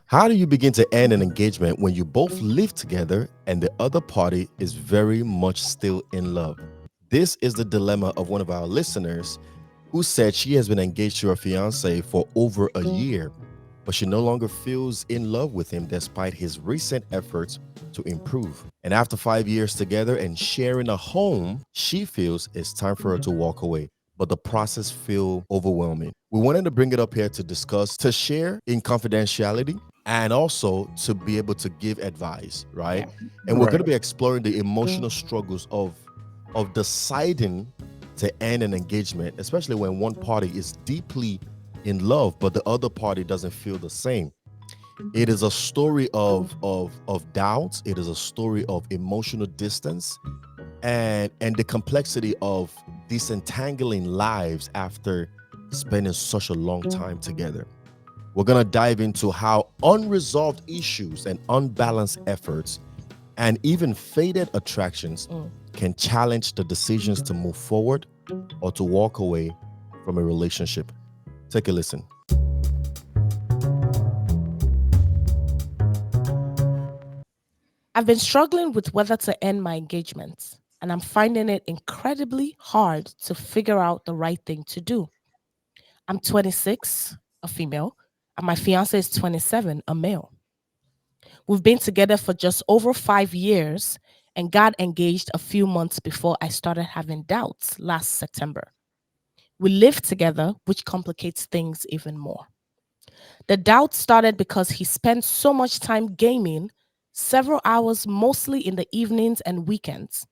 How do you begin to end an engagement when you both live together and the other party is very much still in love? This is the dilemma of one of our listeners who said she has been engaged to her fiance for over a year, but she no longer feels in love with him despite his recent efforts to improve. And after 5 years together and sharing a home, she feels it's time for her to walk away. But the process feels overwhelming. We wanted to bring it up here to discuss, to share in confidentiality, and also to be able to give advice, right? And we're going to be exploring the emotional struggles of deciding to end an engagement, especially when one party is deeply in love, but the other party doesn't feel the same. It is a story of doubts. It is a story of emotional distance, and the complexity of disentangling lives after spending such a long time together. We're gonna dive into how unresolved issues and unbalanced efforts and even faded attractions can challenge the decisions to move forward or to walk away from a relationship. Take a listen. I've been struggling with whether to end my engagement, and I'm finding it incredibly hard to figure out the right thing to do. I'm 26, a female, and my fiance is 27, a male. We've been together for just over 5 years and got engaged a few months before I started having doubts last September. We live together, which complicates things even more. The doubt started because he spent so much time gaming, several hours mostly in the evenings and weekends,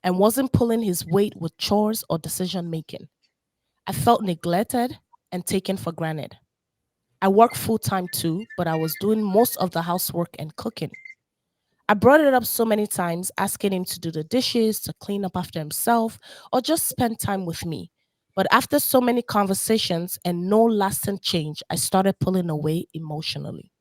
and wasn't pulling his weight with chores or decision making. I felt neglected and taken for granted. I work full time too, but I was doing most of the housework and cooking. I brought it up so many times, asking him to do the dishes, to clean up after himself, or just spend time with me. But after so many conversations and no lasting change, I started pulling away emotionally.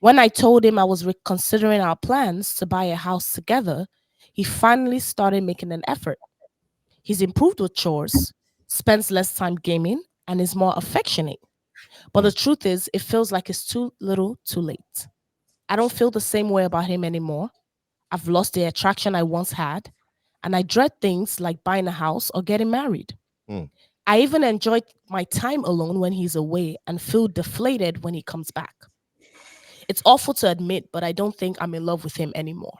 When I told him I was reconsidering our plans to buy a house together, he finally started making an effort. He's improved with chores, spends less time gaming, and is more affectionate. But the truth is, it feels like it's too little too late. I don't feel the same way about him anymore. I've lost the attraction I once had, and I dread things like buying a house or getting married. Mm. I even enjoy my time alone when he's away and feel deflated when he comes back. It's awful to admit, but I don't think I'm in love with him anymore.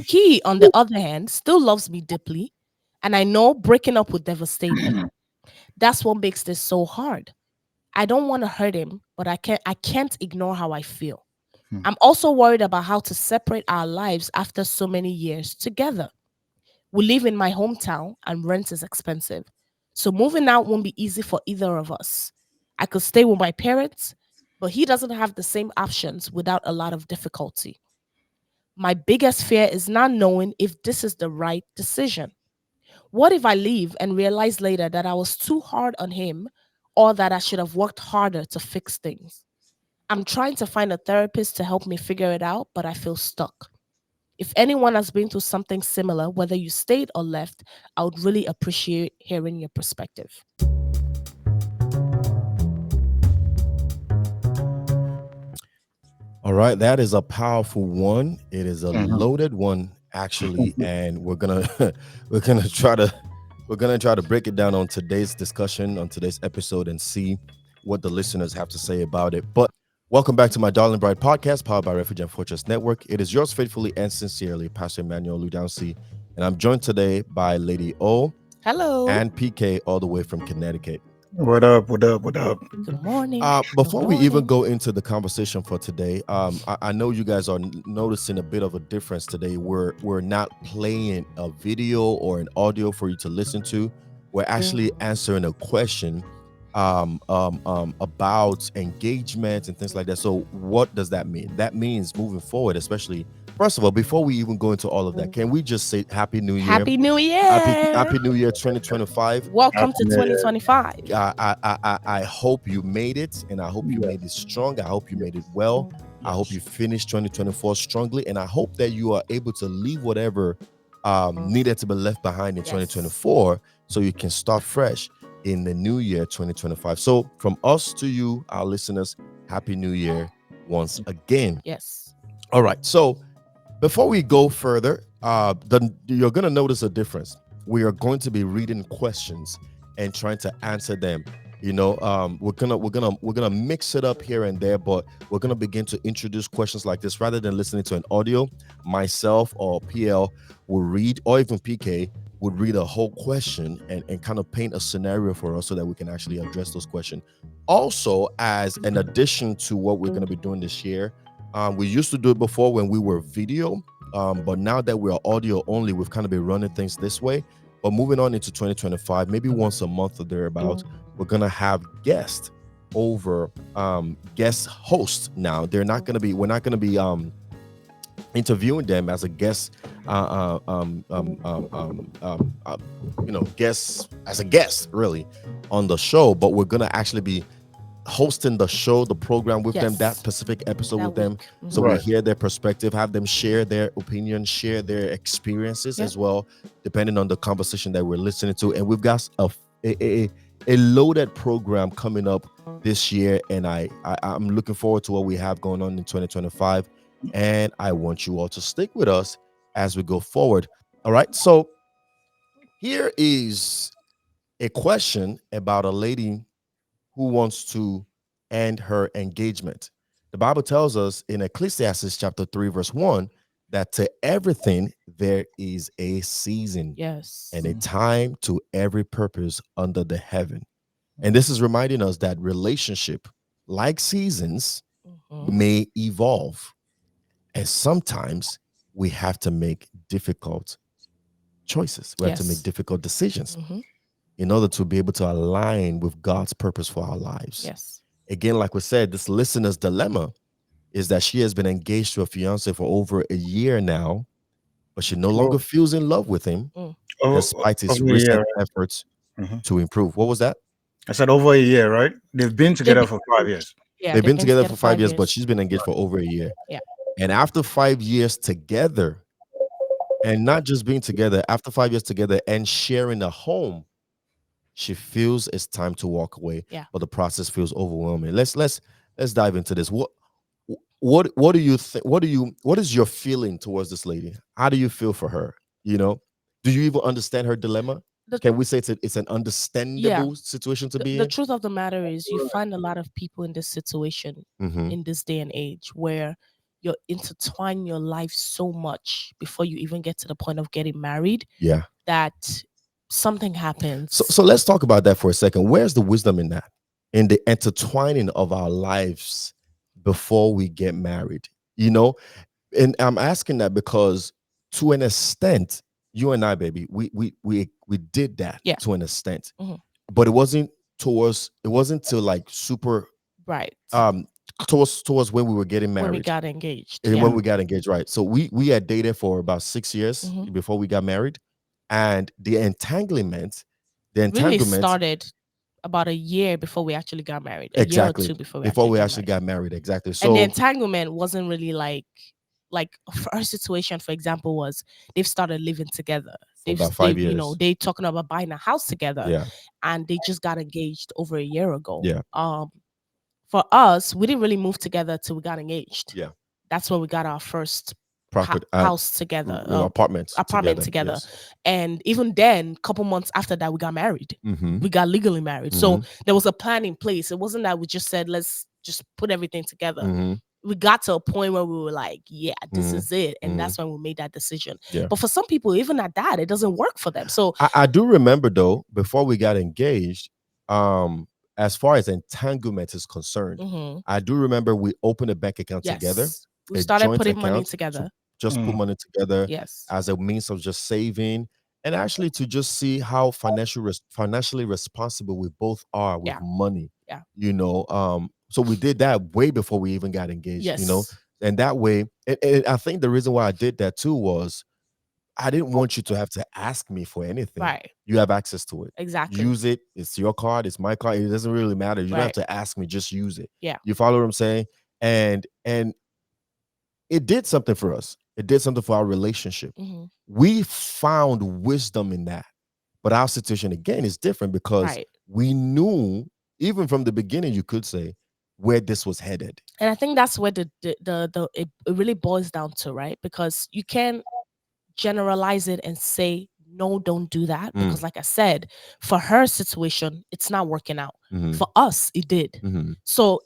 He, on the other hand, still loves me deeply, and I know breaking up would devastate him. That's what makes this so hard. I don't want to hurt him, but I can't ignore how I feel. I'm also worried about how to separate our lives after so many years together. We live in my hometown and rent is expensive. So moving out won't be easy for either of us. I could stay with my parents, but he doesn't have the same options without a lot of difficulty. My biggest fear is not knowing if this is the right decision. What if I leave and realize later that I was too hard on him or that I should have worked harder to fix things? I'm trying to find a therapist to help me figure it out, but I feel stuck. If anyone has been through something similar, whether you stayed or left, I would really appreciate hearing your perspective. All right, that is a powerful one. It is a loaded one, actually, and we're gonna we're gonna try to break it down on today's discussion, on today's episode, and see what the listeners have to say about it. But welcome back to my Darling Bride podcast, powered by Refuge and Fortress Network. It is yours faithfully and sincerely, Pastor Emmanuel Ludansi, and I'm joined today by Lady O Hello. and PK, all the way from Connecticut. What up? What up? What up? Good morning. Before Good we even morning. go into the conversation for today, I know you guys are noticing a bit of a difference today. We're not playing a video or an audio for you to listen to. We're actually answering a question about engagement and things like that. So what does that mean? That means moving forward, especially, first of all, before we even go into all of that, can we just say Happy New Year? Happy New Year. Happy New Year 2025. Welcome to Happy New Year. 2025. I hope you made it, and I hope you made it strong. I hope you made it well. I hope you finished 2024 strongly, and I hope that you are able to leave whatever needed to be left behind in Yes. 2024 so you can start fresh in the new year 2025. So from us to you, our listeners, happy new year once again. Yes. All right, so before we go further, you're going to notice a difference. We are going to be reading questions and trying to answer them. We're gonna mix it up here and there, but we're gonna begin to introduce questions like this rather than listening to an audio. Myself or PL will read, or even PK would read a whole question and kind of paint a scenario for us so that we can actually address those questions. Also, as an addition to what we're going to be doing this year, we used to do it before when we were video, but now that we're audio only, we've kind of been running things this way. But moving on into 2025, maybe once a month or thereabout, we're gonna have guests over, guest hosts. Now we're not gonna be interviewing them as a guest, guests as a guest really on the show, but we're gonna actually be hosting the program with them, that Yes. specific episode That with them. week. Mhm. So we Right. hear their perspective, have them share their opinion, share their experiences Yeah. as well, depending on the conversation that we're listening to. And we've got a loaded program coming up this year, and I'm looking forward to what we have going on in 2025. And I want you all to stick with us as we go forward. All right. So here is a question about a lady who wants to end her engagement. The Bible tells us in Ecclesiastes chapter 3, verse 1, that to everything there is a season Yes. and a time to every purpose under the heaven. And this is reminding us that relationship, like seasons, Mhm. may evolve. And sometimes we have to make difficult choices. We have to make Yes. difficult decisions Mhm. in order to be able to align with God's purpose for our lives. Yes. Again, like we said, this listener's dilemma is that she has been engaged to a fiance for over a year now, but she no longer feels in love with him despite his Over a year. recent efforts Hmm. to improve. What was that? I said over a year, right? They've been They've together been for 5 years. Yeah, They've they've been been together together for 5 years, but 5 years. she's been engaged for over a year. Yeah. And after 5 years together, and not just being together, after 5 years together and sharing a home, she feels it's time to walk away. Yeah. But the process feels overwhelming. Let's dive into this. What do you think? What is your feeling towards this lady? How do you feel for her? Do you even understand her dilemma? The Can we say it's an yeah. understandable situation to be The in? truth of the matter is you find a lot of people in this situation Mm-hmm. in this day and age where you're intertwine your life so much before you even get to the point of getting married Yeah. that something happens. So let's talk about that for a second. Where's the wisdom in that? In the intertwining of our lives before we get married? And I'm asking that because to an extent, you and I, baby, we did that Yeah. to an extent. Mhm. But it wasn't till like super Right. towards when we were getting When we married. got engaged. And Yeah. when we got engaged, right? So we had dated for about 6 years Mhm. before we got married, and the entanglement Really started about a year before we actually got married. A year or exactly two before before we got actually married. got married, exactly. And the So entanglement wasn't really like for our situation, for example, was they've started living together. for about 5 years, They talking about buying a house together, yeah, and they just got engaged over a year ago. yeah, For us, we didn't really move together till we got engaged. yeah. That's when we got our first Property, house together, apartments apartment together. And even then, couple months after that, we got married. Mm-hmm. We got legally married. So there was a plan in place. It wasn't that we just said, let's just put everything together. Mm-hmm. We got to a point where we were like, yeah, this Mhm. is it. And Mhm. that's when we made that decision. Yeah. But for some people, even at that, it doesn't work for them. So I do remember though, before we got engaged, as far as entanglement is concerned, mhm, I do remember we opened a bank account together, yes, we a started joint putting money account together. to just put money together Yes. as a means of just saving and actually to just see how financially responsible we both are with Yeah. money. Yeah. So we did that way before we even got engaged. Yes. And that way, and I think the reason why I did that too was I didn't want you to have to ask me for anything. Right. You have access to it. Exactly. Use it. It's your card. It's my card. It doesn't really matter. You don't have Right. to ask me. Just use it. Yeah. You follow what I'm saying? And it did something for us. It did something for our relationship. Mhm. We found wisdom in that. But our situation again is different because Right. we knew, even from the beginning, you could say, where this was headed. And I think that's where it really boils down to, right? Because you can't generalize it and say no, don't do that, because like I said, for her situation it's not working out. For us it did. So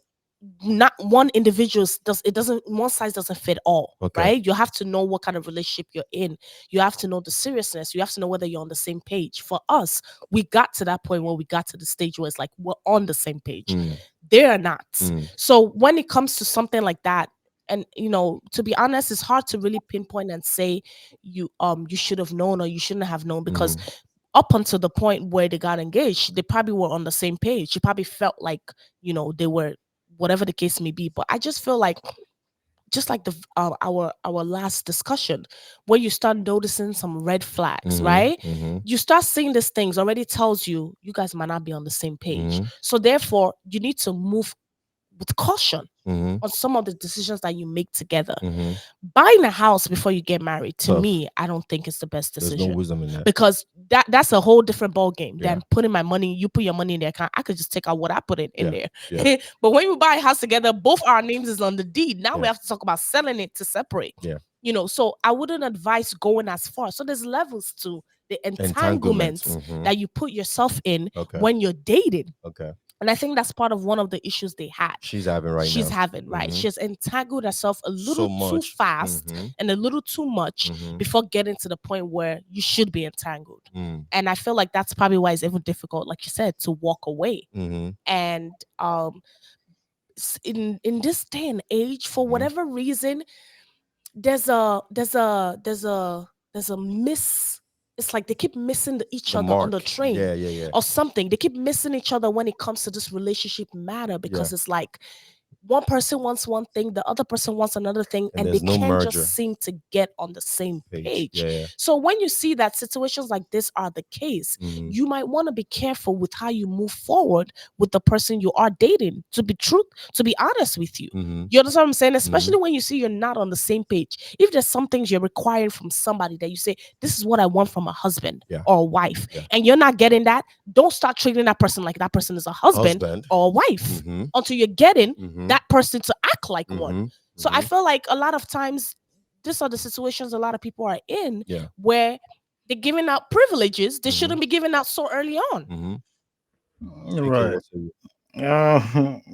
not one individual doesn't one size doesn't fit all. Okay. Right? You have to know what kind of relationship you're in. You have to know the seriousness. You have to know whether you're on the same page. For us, we got to that point where we got to the stage where it's like we're on the same page. They are not. So when it comes to something like that, and to be honest, it's hard to really pinpoint and say you should have known or you shouldn't have known, because up until the point where they got engaged, they probably were on the same page. You probably felt like they were, whatever the case may be. But I just feel like, just like our last discussion, where you start noticing some red flags, right? You start seeing these things, already tells you guys might not be on the same page. So therefore you need to move with caution on some of the decisions that you make together. Buying a house before you get married, to Tough. me, I don't think it's the best There's decision. no wisdom in that. Because that's a whole different ball game Yeah. than putting my money. You put your money in the account, I could just take out what I put in Yeah. there. Yeah. But when we buy a house together, both our names is on the deed. Now we Yeah. have to talk about selling it to separate. Yeah. So I wouldn't advise going as far. So there's levels to the Entanglements. entanglements that you put yourself in Okay. when you're dating. Okay. And I think that's part of one of the issues they had. She's having right now. She's having, right? She's entangled herself a little So too much. fast and a little too much before getting to the point where you should be entangled. And I feel like that's probably why it's even difficult, like you said, to walk away. And in this day and age, for whatever reason, there's a miss. It's like they keep missing each The other on the mark. train. Yeah. Or something. They keep missing each other when it comes to this relationship matter, because it's like one person wants one thing, the other person wants another thing, and they there's no can't merger. just seem to get on the same page. Yeah. So when you see that situations like this are the case, you might want to be careful with how you move forward with the person you are dating. To be honest with you, you understand what I'm saying? Especially when you see you're not on the same page. If there's some things you're requiring from somebody that you say, this is what I want from a husband or a wife, and you're not getting that, don't start treating that person like that person is a husband. or a wife until you're getting that person to act like one. So I feel like a lot of times these are the situations a lot of people are in where they're giving out privileges they shouldn't be giving out so early on. Right.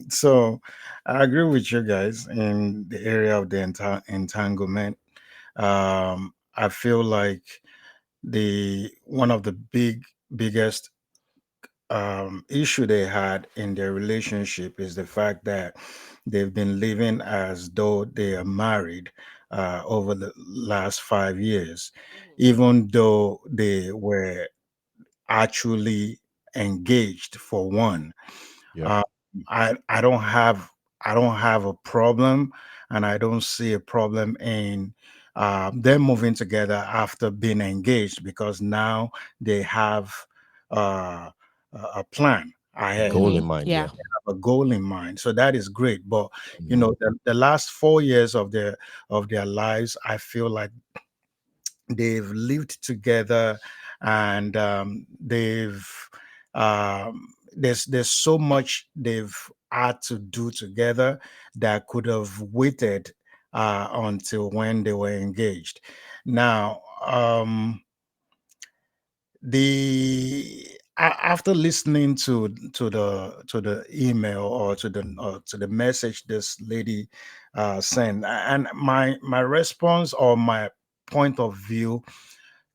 So I agree with you guys in the area of the entanglement. I feel like one of the biggest issue they had in their relationship is the fact that they've been living as though they are married over the last 5 years, even though they were actually engaged for one. Yeah. I don't have a problem, and I don't see a problem in them moving together after being engaged, because now they have uh, a plan ahead, Goal in mind. Yeah. a goal in mind. So that is great. But the last 4 years of their lives, I feel like they've lived together, and there's so much they've had to do together that could have waited until when they were engaged. Now, after listening to the email, or to the message this lady sent, and my response, or my point of view,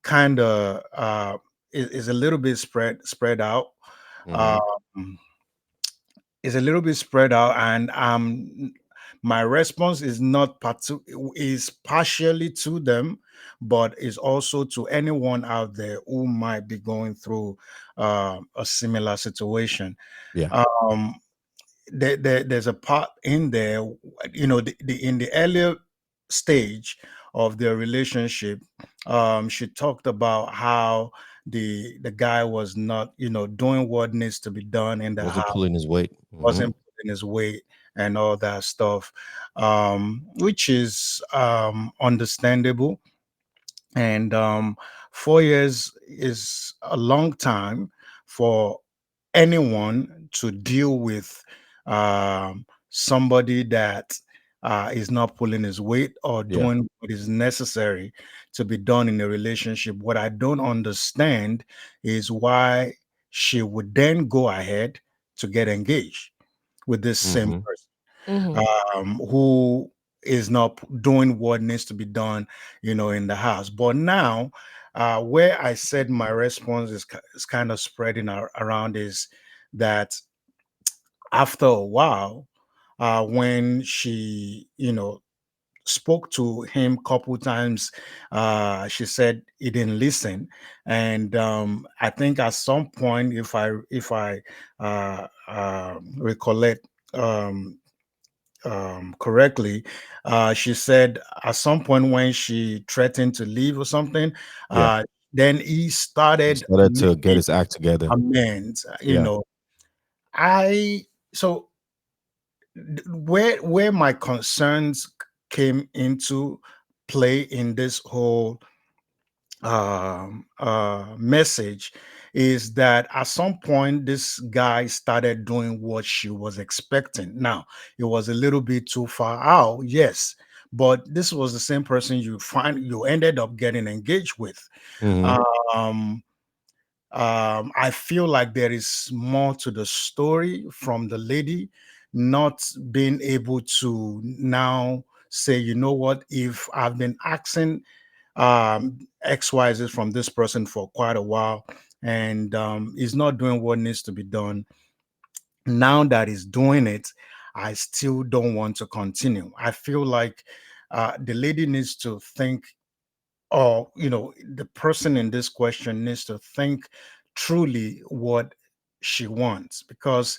kind of is a little bit spread out. Um, is a little bit spread out, and my response is not is partially to them, but is also to anyone out there who might be going through a similar situation. Yeah. There's a part in there, in the earlier stage of their relationship. She talked about how the guy was not, doing what needs to be done in the Wasn't house, pulling his weight. wasn't putting his weight, and all that stuff, which is understandable. And 4 years is a long time for anyone to deal with somebody that is not pulling his weight or Yeah. doing what is necessary to be done in a relationship. What I don't understand is why she would then go ahead to get engaged with this same Hmm. person, Mm-hmm. who is not doing what needs to be done, in the house. But now, where I said my response is kind of spreading around is that after a while, when she, spoke to him couple times, she said he didn't listen. And I think at some point, if I recollect, correctly, she said at some point when she threatened to leave or something, Yeah. uh, then he He started started to get making his act together. amends. Yeah. I so where my concerns came into play in this whole message is that at some point this guy started doing what she was expecting. Now it was a little bit too far out, yes, but this was the same person you ended up getting engaged with. Hmm. um I feel like there is more to the story from the lady not being able to now say, you know what, if I've been asking XYZ from this person for quite a while, and he's not doing what needs to be done. Now that he's doing it, I still don't want to continue. I feel like the lady needs to think, or the person in this question needs to think truly what she wants, because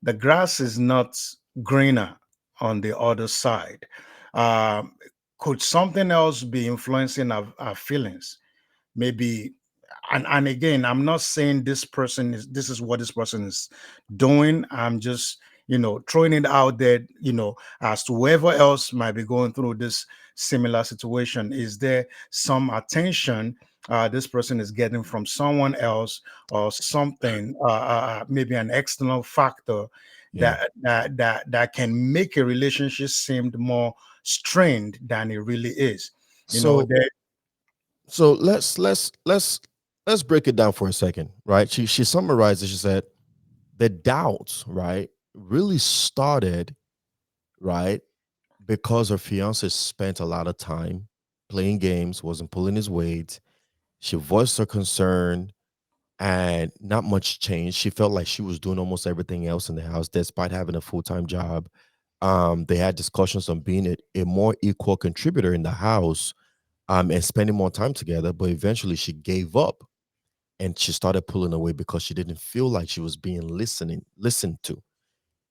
the grass is not greener on the other side. um, could something else be influencing our feelings? Maybe. And again, I'm not saying this is what this person is doing. I'm just throwing it out there, as to whoever else might be going through this similar situation. Is there some attention this person is getting from someone else, or something, maybe an external factor Yeah. that can make a relationship seem more strained than it really is? So There. so let's break it down for a second, right? She summarized it. She said the doubts, right, really started, right, because her fiance spent a lot of time playing games, wasn't pulling his weight. She voiced her concern, and not much changed. She felt like she was doing almost everything else in the house, despite having a full-time job. They had discussions on being a more equal contributor in the house, and spending more time together. But eventually, she gave up and she started pulling away because she didn't feel like she was being listened to.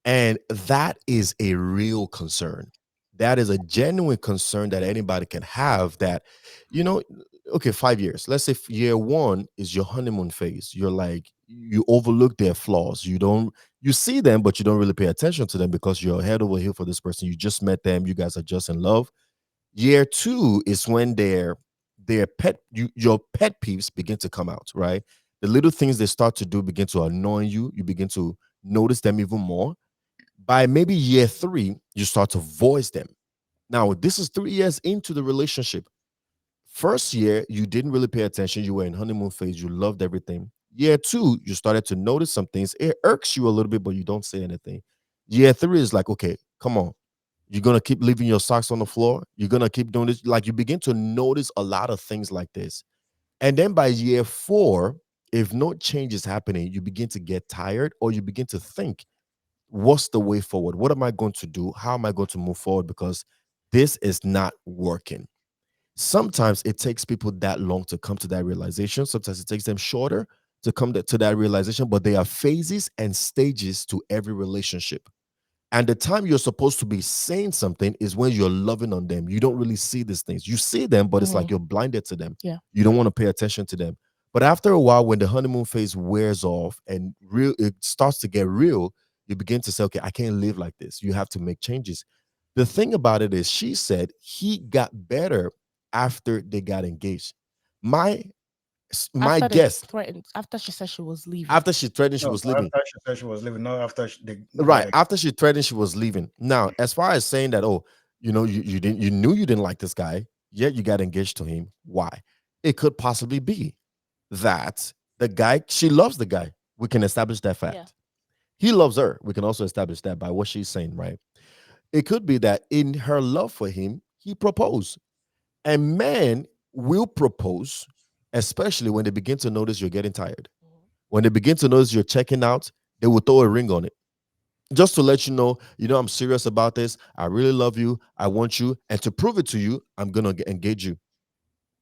And that is a real concern. That is a genuine concern that anybody can have. That, you know, okay, 5 years. Let's say year one is your honeymoon phase. You're like, you overlook their flaws. You see them, but you don't really pay attention to them because you're head over heel for this person. You just met them. You guys are just in love. Year two is when your pet peeves begin to come out, right? The little things they start to do begin to annoy you. You begin to notice them even more. By maybe year three, you start to voice them. Now, this is 3 years into the relationship. First year, you didn't really pay attention. You were in honeymoon phase. You loved everything. Year two, you started to notice some things. It irks you a little bit, but you don't say anything. Year three is like, okay, come on. You're gonna keep leaving your socks on the floor. You're gonna keep doing this. Like you begin to notice a lot of things like this. And then by year four, if no change is happening, you begin to get tired or you begin to think, what's the way forward? What am I going to do? How am I going to move forward? Because this is not working. Sometimes it takes people that long to come to that realization. Sometimes it takes them shorter to come to that realization, but there are phases and stages to every relationship. And the time you're supposed to be saying something is when you're loving on them. You don't really see these things. You see them, but it's Mm-hmm. like you're blinded to them. Yeah. You don't want to pay attention to them. But after a while, when the honeymoon phase wears off and it starts to get real, you begin to say, okay, I can't live like this. You have to make changes. The thing about it is, she said he got better after they got engaged. My my After they guess, threatened, after she said she was leaving. after she threatened she No, was leaving. after she said she was leaving, not after they got Right. After she threatened she was leaving. Now, as far as saying that, oh, you didn't, you knew you didn't like this guy, yet you got engaged to him. Why? It could possibly be that the guy, she loves the guy. We can establish that fact. Yeah. He loves her. We can also establish that by what she's saying, right? It could be that in her love for him, he proposed. And men will propose, especially when they begin to notice you're getting tired. When they begin to notice you're checking out, they will throw a ring on it just to let you know, I'm serious about this. I really love you. I want you. And to prove it to you, I'm going to engage you.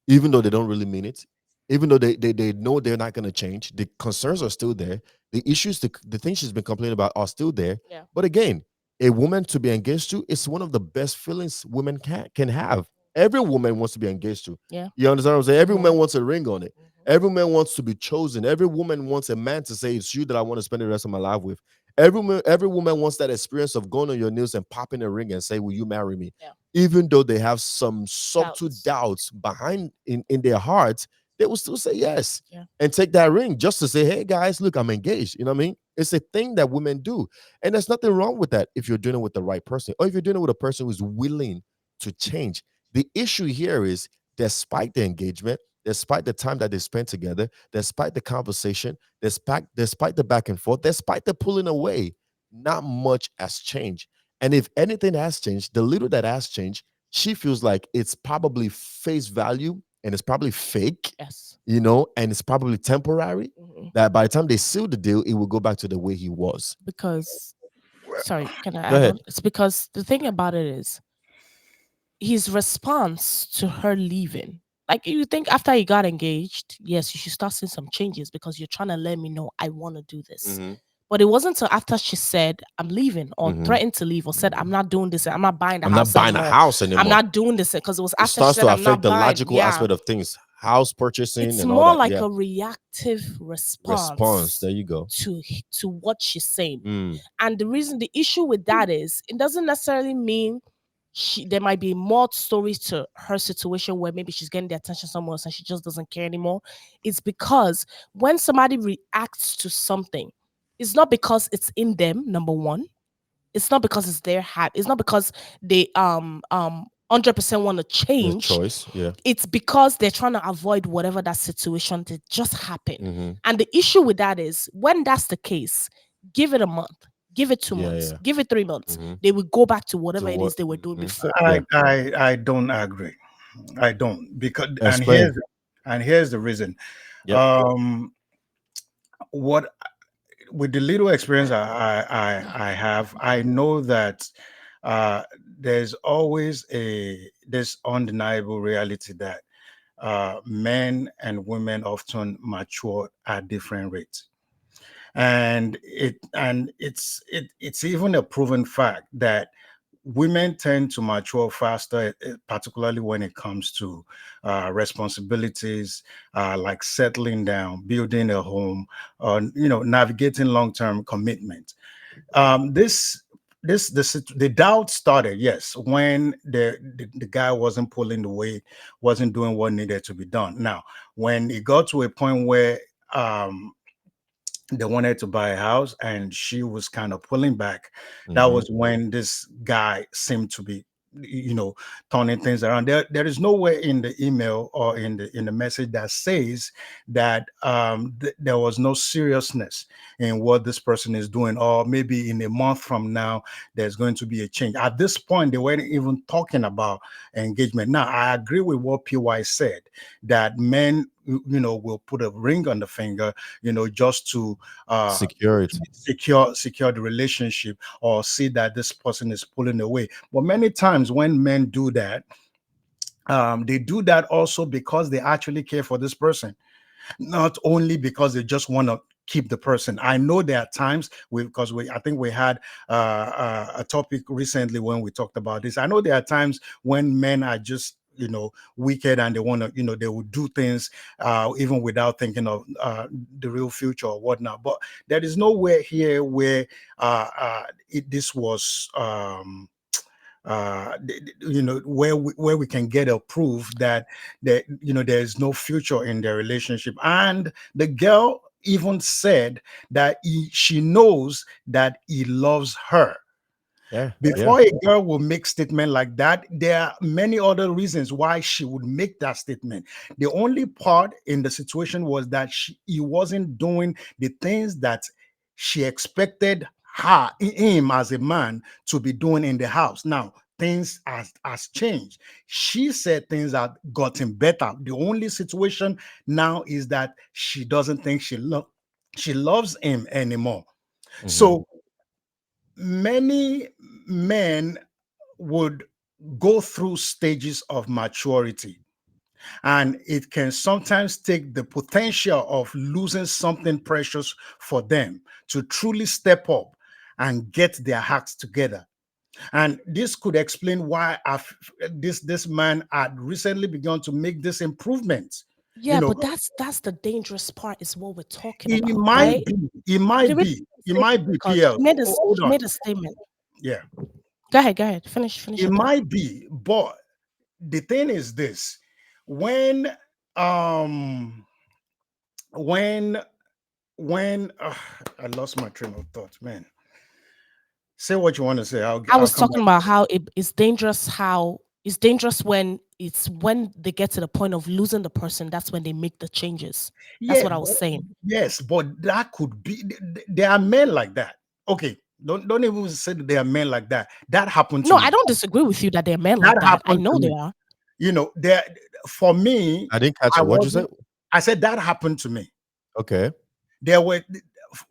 Even though they don't really mean it, even though they know they're not going to change, the concerns are still there. The issues, the things she's been complaining about are still there. Yeah. But again, a woman to be engaged to is one of the best feelings women can have. Every woman wants to be engaged to. Yeah. You understand what I'm saying? Every Mhm. woman wants a ring on it. Every man wants to be chosen. Every woman wants a man to say, it's you that I want to spend the rest of my life with. Every woman wants that experience of going on your knees and popping a ring and say, will you marry me? Yeah. Even though they have some subtle Doubts. doubts behind in their hearts, they will still say yes. Yeah. And take that ring just to say, hey guys, look, I'm engaged. You know what I mean? It's a thing that women do. And there's nothing wrong with that if you're doing it with the right person, or if you're doing it with a person who's willing to change. The issue here is, despite the engagement, despite the time that they spent together, despite the conversation, despite the back and forth, despite the pulling away, not much has changed. And if anything has changed, the little that has changed, she feels like it's probably face value and it's probably fake, Yes. and it's probably temporary. Mhm. That by the time they seal the deal, it will go back to the way he was. Because, sorry, can I Go add ahead. on? It's because the thing about it is, his response to her leaving. Like, you think after you got engaged, yes, you should start seeing some changes because you're trying to let me know I want to do this. But it wasn't until after she said, I'm leaving, or Mhm. threatened to leave, or said, I'm not doing this, I'm not buying the I'm not house buying a anymore. house anymore. I'm not doing this, because it was It after she starts said, to I'm affect not the buying. logical Yeah. aspect of things, house purchasing It's and all more that. like Yeah. a reactive Response. There you go. to what she's saying. Mm. And the issue with that is, it doesn't necessarily mean there might be more stories to her situation where maybe she's getting the attention somewhere else and she just doesn't care anymore. It's because when somebody reacts to something, it's not because it's in them, number one. It's not because it's their habit. It's not because they 100% want to The change. choice. Yeah. It's because they're trying to avoid whatever that situation that just happened. Mhm. And the issue with that is, when that's the case, give it a month, give it 2 Yeah, months, yeah. give it 3 months. Mhm. They will go back to whatever To it what? is they were doing Mhm. before. Yeah. I don't agree. I don't, because Explain. here's the reason. Yep. What With the little experience I have, I know that uh, there's always this undeniable reality that men and women often mature at different rates, and it's even a proven fact that women tend to mature faster, particularly when it comes to responsibilities, like settling down, building a home, or navigating long-term commitment. This the doubt started, yes, when the guy wasn't pulling the weight, wasn't doing what needed to be done. Now, when it got to a point where um, they wanted to buy a house and she was kind of pulling back, that Mhm. was when this guy seemed to be, you know turning things around. There is nowhere in the email or in the message that says that there was no seriousness in what this person is doing, or maybe in a month from now there's going to be a change. At this point, they weren't even talking about engagement. Now, I agree with what PY said, that men will put a ring on the finger, just to Secure it. secure the relationship, or see that this person is pulling away. But many times when men do that, they do that also because they actually care for this person, not only because they just want to keep the person. I know there are times because I think we had a topic recently when we talked about this. I know there are times when men are just wicked, and they want to, they will do things even without thinking of the real future or whatnot. But there is nowhere here where this was where we can get a proof that there is no future in their relationship. And the girl even said that she knows that he loves her. Yeah. Before a girl will make statement like that, there are many other reasons why she would make that statement. The only part in the situation was that he wasn't doing the things that she expected him as a man to be doing in the house. Now things has changed. She said things have gotten better. The only situation now is that she doesn't think she loves him anymore. Mhm. So many men would go through stages of maturity, and it can sometimes take the potential of losing something precious for them to truly step up and get their acts together. And this could explain why this man had recently begun to make this improvement. You Yeah, know, but that's the dangerous part, is what we're talking it about, might right? be, it The might reason be, I it say might be because PL. Hold she on. made a statement. Yeah, Go ahead, finish it your thought. might be, but the thing is this: when um when I lost my train of thought, man. Say what you want to say. I I'll was come talking back. about how it's dangerous. How it's dangerous when they get to the point of losing the person. That's when they make the changes. That's Yeah, what I was saying. yes, but that could be. There are men like that. Okay, don't even say that there are men like that. That happened to No, I me. don't disagree with you that they're men That like that. I happened to know they me. are. There for me, I didn't catch I it. What'd you say? wasn't. I said that happened to me. Okay. There were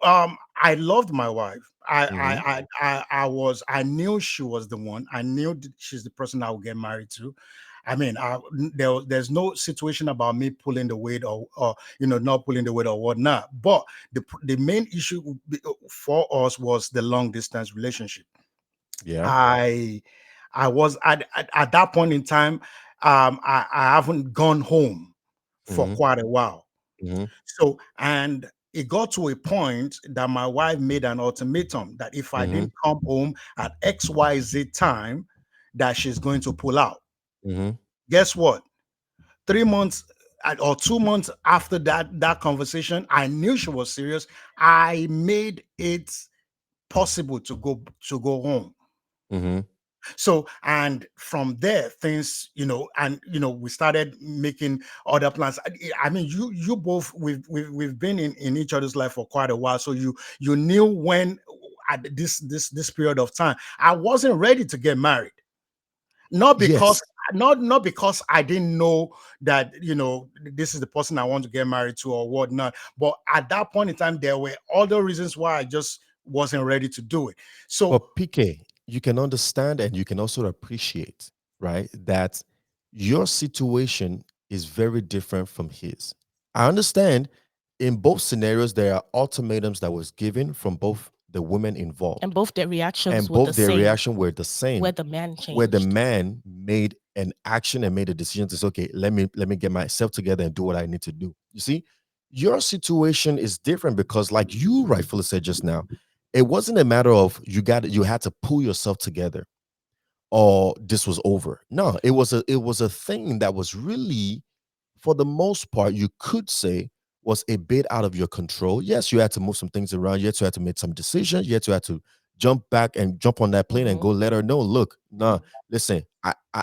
I loved my wife. Mhm. I knew she was the one. I knew she's the person I would get married to. I mean, there's no situation about me pulling the weight, or not pulling the weight or whatnot. But the main issue for us was the long distance relationship. Yeah. I was at that point in time. I haven't gone home for Mhm. quite a while. Mhm. So, and it got to a point that my wife made an ultimatum that if I Mhm. didn't come home at XYZ time, that she's going to pull out. Mhm. Guess what? 3 months or 2 months after that conversation, I knew she was serious. I made it possible to go home. Mhm. So, and from there, things, we started making other plans. I mean, you both, we've been in each other's life for quite a while. So you knew when at this period of time, I wasn't ready to get married. Not because Yes. not because I didn't know that this is the person I want to get married to or whatnot. But at that point in time, there were other reasons why I just wasn't ready to do it. So But PK, you can understand and you can also appreciate, right, that your situation is very different from his. I understand in both scenarios there are ultimatums that was given from both the women And involved, both their reactions and were the both their same, reaction were the where same, the man where the changed. man made an action and made a decision to say, okay, let me get myself together and do what I need to do. You see, your situation is different because, like you rightfully said just now, it wasn't a matter of you had to pull yourself together or this was over. No, it was a thing that was really, for the most part, you could say was a bit out of your control. Yes, you had to move some things around. Yes, you had to make some decisions. Yes, you had to jump back and jump on that plane and Mhm. go let her know, look, nah, listen,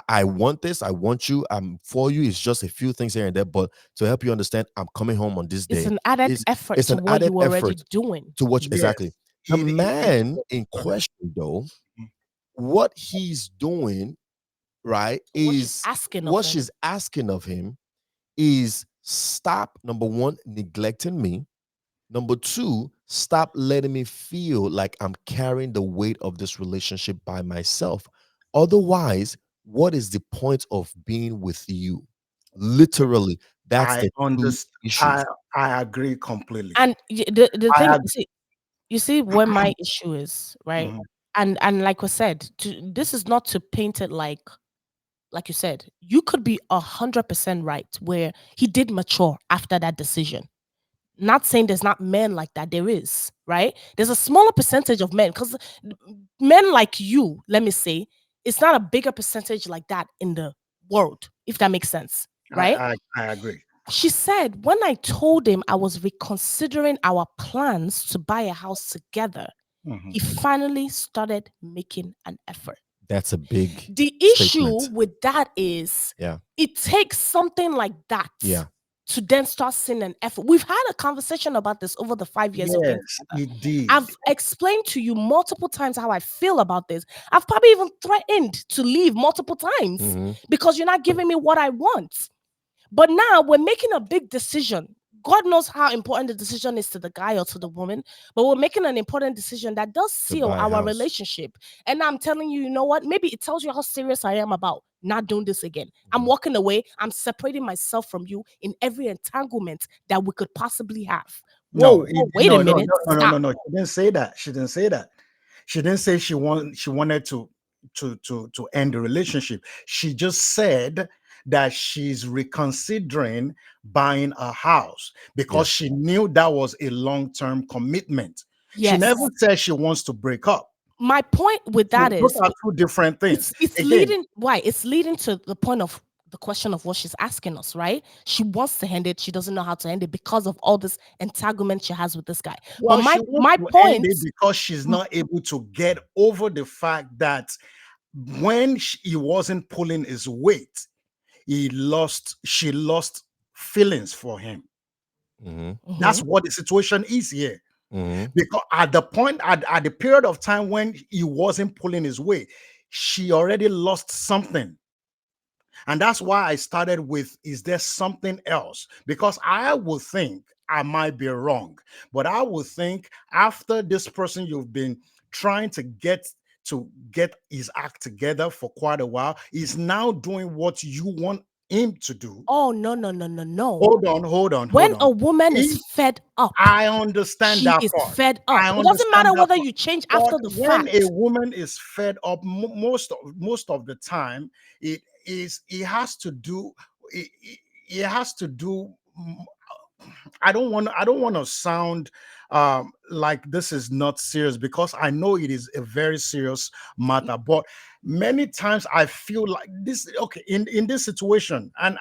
I want this. I want you. I'm for you. It's just a few things here and there. But to help you understand, I'm coming home on this It's day. an added Is effort it's to an what you added were already effort doing. to watch exactly. yes, The it man in go ahead. question, though, what he's doing, right, What she's is asking of what him. she's asking of him is stop, number one, neglecting me. Number two, stop letting me feel like I'm carrying the weight of this relationship by myself. Otherwise, what is the point of being with you? Literally, that's I the two understand. issues. I agree completely. And the I thing, ag- you see where my issue is, right? Mhm. And like I said, this is not to paint it like you said, you could be 100% right where he did mature after that decision. Not saying there's not men like that. There is, right? There's a smaller percentage of men because men like you, let me say, it's not a bigger percentage like that in the world, if that makes sense, right? I agree. She said, when I told him I was reconsidering our plans to buy a house together, he finally started making an effort. That's a big The issue statement. with that is Yeah. it takes something like that Yeah. to then start seeing an effort. We've had a conversation about this over the 5 years of being Yes, together. it did. I've explained to you multiple times how I feel about this. I've probably even threatened to leave multiple times Mhm. because you're not giving me what I want. But now we're making a big decision. God knows how important the decision is to the guy or to the woman, but we're making an important decision that does seal buy a our house. relationship. And I'm telling you, you know what? Maybe it tells you how serious I am about not doing this again. I'm walking away. I'm separating myself from you in every entanglement that we could possibly have. Whoa, wait a minute. Stop. No. She didn't say that. She didn't say that. She didn't say she wanted to end the relationship. She just said that she's reconsidering buying a house because Yes. she knew that was a long-term commitment. She Yes. never said she wants to break up. My point with So that those is are two different things. it's Again, leading why it's leading to the point of the question of what she's asking us, right? She wants to end it, she doesn't know how to end it because of all this entanglement she has with this guy. well, But she wants my to end point, it because she's not able to get over the fact that when he wasn't pulling his weight, she lost feelings for him. Mhm. That's Mhm. what the situation is here. Mhm. Because at the point, at the period of time when he wasn't pulling his weight, she already lost something. And that's why I started with, is there something else? Because I would think, I might be wrong, but I would think after this person you've been trying to get his act together for quite a while, is now doing what you want him to do. Oh no. Hold on. When a woman If is fed up, I understand she that is part. fed I up. It doesn't understand matter that whether part. you change But after the when a fact. woman is fed up, most of the time, it has to do it has to do. I don't want to sound like this is not serious, because I know it is a very serious matter. But many times I feel like this. Okay, in this situation, and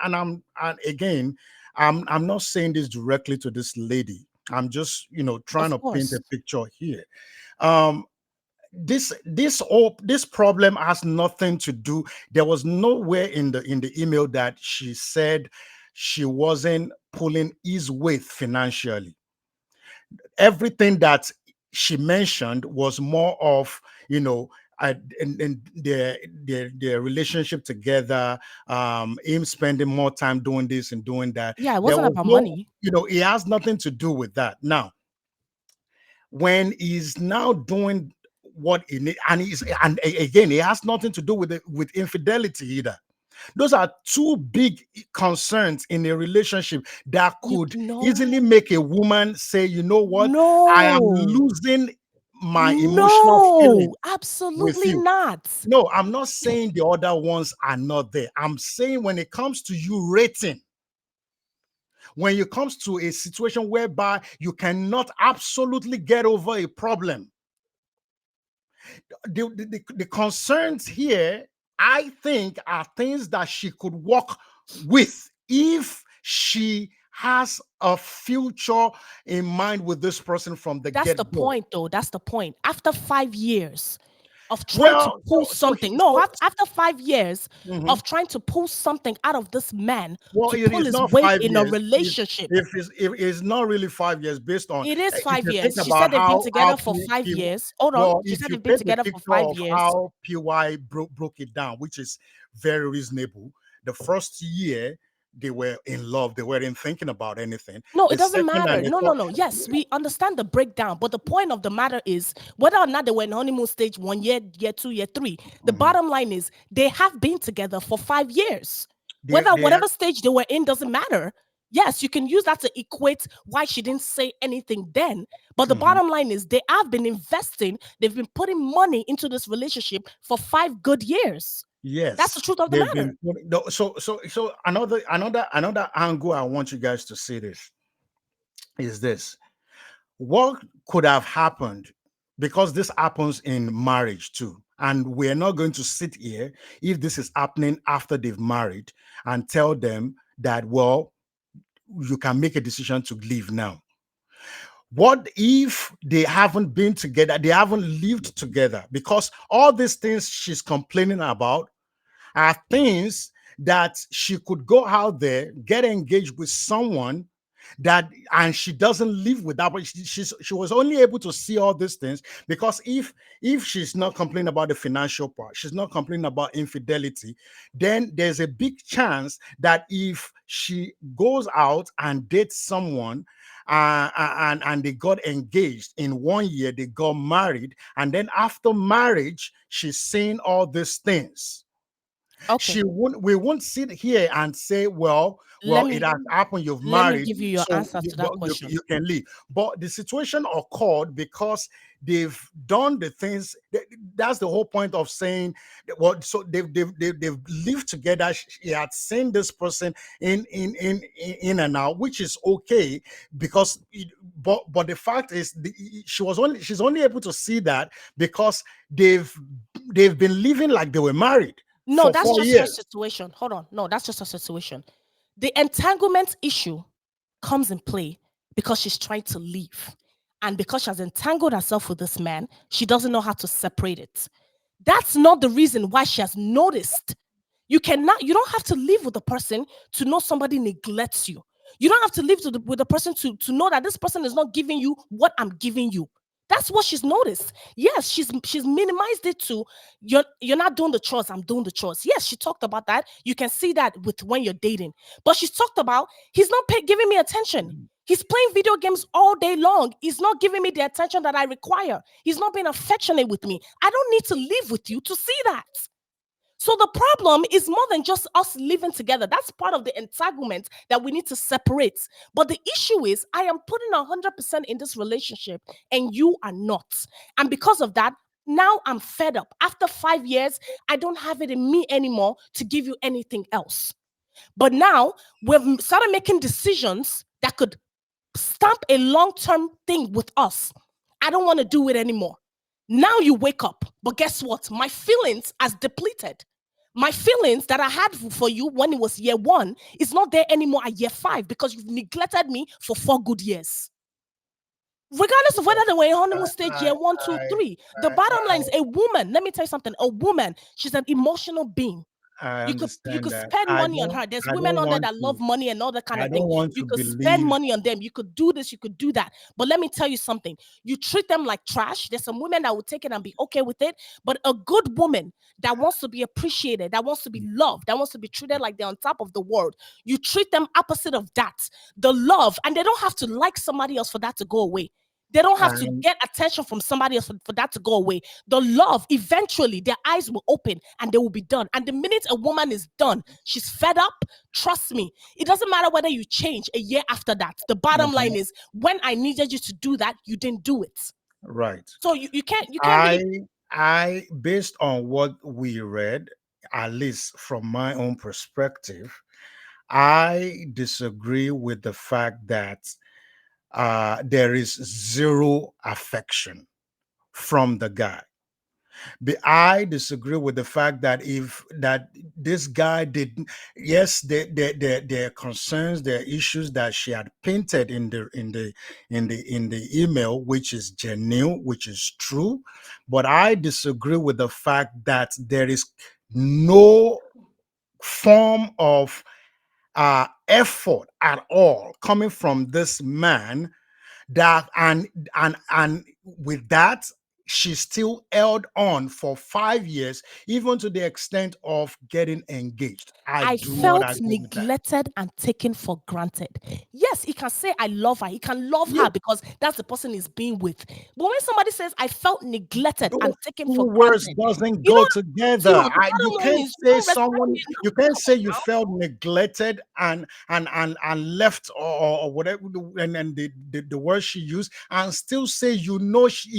again, I'm not saying this directly to this lady. I'm just trying Of to paint course. a picture here. Um, this problem has nothing to do. There was nowhere in the email that she said she wasn't pulling his weight financially. Everything that she mentioned was more of and their relationship together, him spending more time doing this and doing that. Yeah, it There wasn't was about no, money. it has nothing to do with that. Now, when he's now doing what he need, again, it has nothing to do with infidelity either. Those are two big concerns in a relationship that You could easily know, make a woman say, you know what, I am no. losing my emotional feeling No, with absolutely you. not. No, I'm not saying the other ones are not there. I'm saying when it comes to you rating, when it comes to a situation whereby you cannot absolutely get over a problem, the concerns here, I think, are things that she could work with if she has a future in mind with this person from the That's the get-go. point, though. That's the point. After 5 years of trying to Well, pull something, no, after 5 years mhm. of trying to pull something out of this man Well, to it pull is his not weight five in a years. relationship. If it's not really 5 years, based on It is if five you think years. She about said they've been how together for 5 years. Hold on. well, She if said you they've been paint the together for picture five of years. how PY broke it down, which is very reasonable. The first year they were in love, they weren't thinking about anything. No, it The doesn't second matter. and the No, no, third, no. Yes, we understand the breakdown, but the point of the matter is whether or not they were in honeymoon stage 1 year, year 2, year 3. The mhm. bottom line is they have been together for 5 years. they Whether they whatever stage they were in doesn't matter. Yes, you can use that to equate why she didn't say anything then. But the mhm. bottom line is they have been investing, they've been putting money into this relationship for 5 good years. That's the Yes, truth of the they've matter. been so another angle I want you guys to see this is this. What could have happened, because this happens in marriage too, and we're not going to sit here if this is happening after they've married and tell them that, well, you can make a decision to leave now. What if they haven't been together, they haven't lived together? Because all these things she's complaining about are things that she could go out there, get engaged with someone that, and she doesn't live with that, but she was only able to see all these things because if she's not complaining about the financial part, she's not complaining about infidelity, then there's a big chance that if she goes out and dates someone, and they got engaged in 1 year, they got married, and then after marriage she's saying all these things. Okay. We won't sit here and say, Let it me has happened, you've let me married, give you your so answer to that question. you can leave. But the situation occurred because they've done the things. That's the whole point of saying, well, so they've lived together. She had seen this person in and out, which is okay, because but the fact is, she's only able to see that because they've been living like they were married No, for that's four just her years. situation. Hold on. No, that's just her situation. The entanglement issue comes in play because she's trying to leave. And because she has entangled herself with this man, she doesn't know how to separate it. That's not the reason why she has noticed. You don't have to live with a person to know somebody neglects you. You don't have to live with a person to know that this person is not giving you what I'm giving you. That's what she's noticed. Yes, she's minimized it to you're not doing the chores, I'm doing the chores. Yes, she talked about that. You can see that with when you're dating. But she's talked about he's not giving me attention. He's playing video games all day long. He's not giving me the attention that I require. He's not being affectionate with me. I don't need to live with you to see that. So the problem is more than just us living together. That's part of the entanglement that we need to separate. But the issue is, I am putting 100% in this relationship and you are not. And because of that, now I'm fed up. After 5 years, I don't have it in me anymore to give you anything else. But now we've started making decisions that could stamp a long-term thing with us. I don't want to do it anymore. Now you wake up, but guess what? My feelings has depleted. My feelings that I had for you when it was year 1 is not there anymore at year 5 because you've neglected me for 4 good years. Regardless of whether they were in honeymoon stage year 1, 2, 3, the bottom line is a woman. Let me tell you something. A woman, she's an emotional being. I You understand could that. spend money on her. There's I women don't on there want that love to money and all that kind I of thing. don't want You to could spend believe. money on them. You could do this, you could do that. But let me tell you something. You treat them like trash. There's some women that will take it and be okay with it. But a good woman that wants to be appreciated, that wants to be loved, that wants to be treated like they're on top of the world, you treat them opposite of that. The love, and they don't have to like somebody else for that to go away. They don't have to And get attention from somebody else for that to go away. The love, eventually, their eyes will open and they will be done. And the minute a woman is done, she's fed up. Trust me, it doesn't matter whether you change a year after that. The bottom line is, when I needed you to do that, you didn't do it. right. So you can't I really. I based on what we read, at least from my own perspective, I disagree with the fact that there is zero affection from the guy. I disagree with the fact that if that this guy did, yes, there are concerns, there are issues that she had painted in the email, which is genuine, which is true, but I disagree with the fact that there is no form of effort at all coming from this man, that and with that she still held on for 5 years, even to the extent of getting engaged. I I do not felt agree with that. neglected and taken for granted. Yes, he can say I love her. He can love Yeah, her because that's the person he's being with. But when somebody says I felt neglected and those taken for two words granted, doesn't you go know, together. Timo, the You bottom line can't is you say don't respect me you enough. can't Come say on you now. felt neglected and left, or whatever, and the word she used, and still say he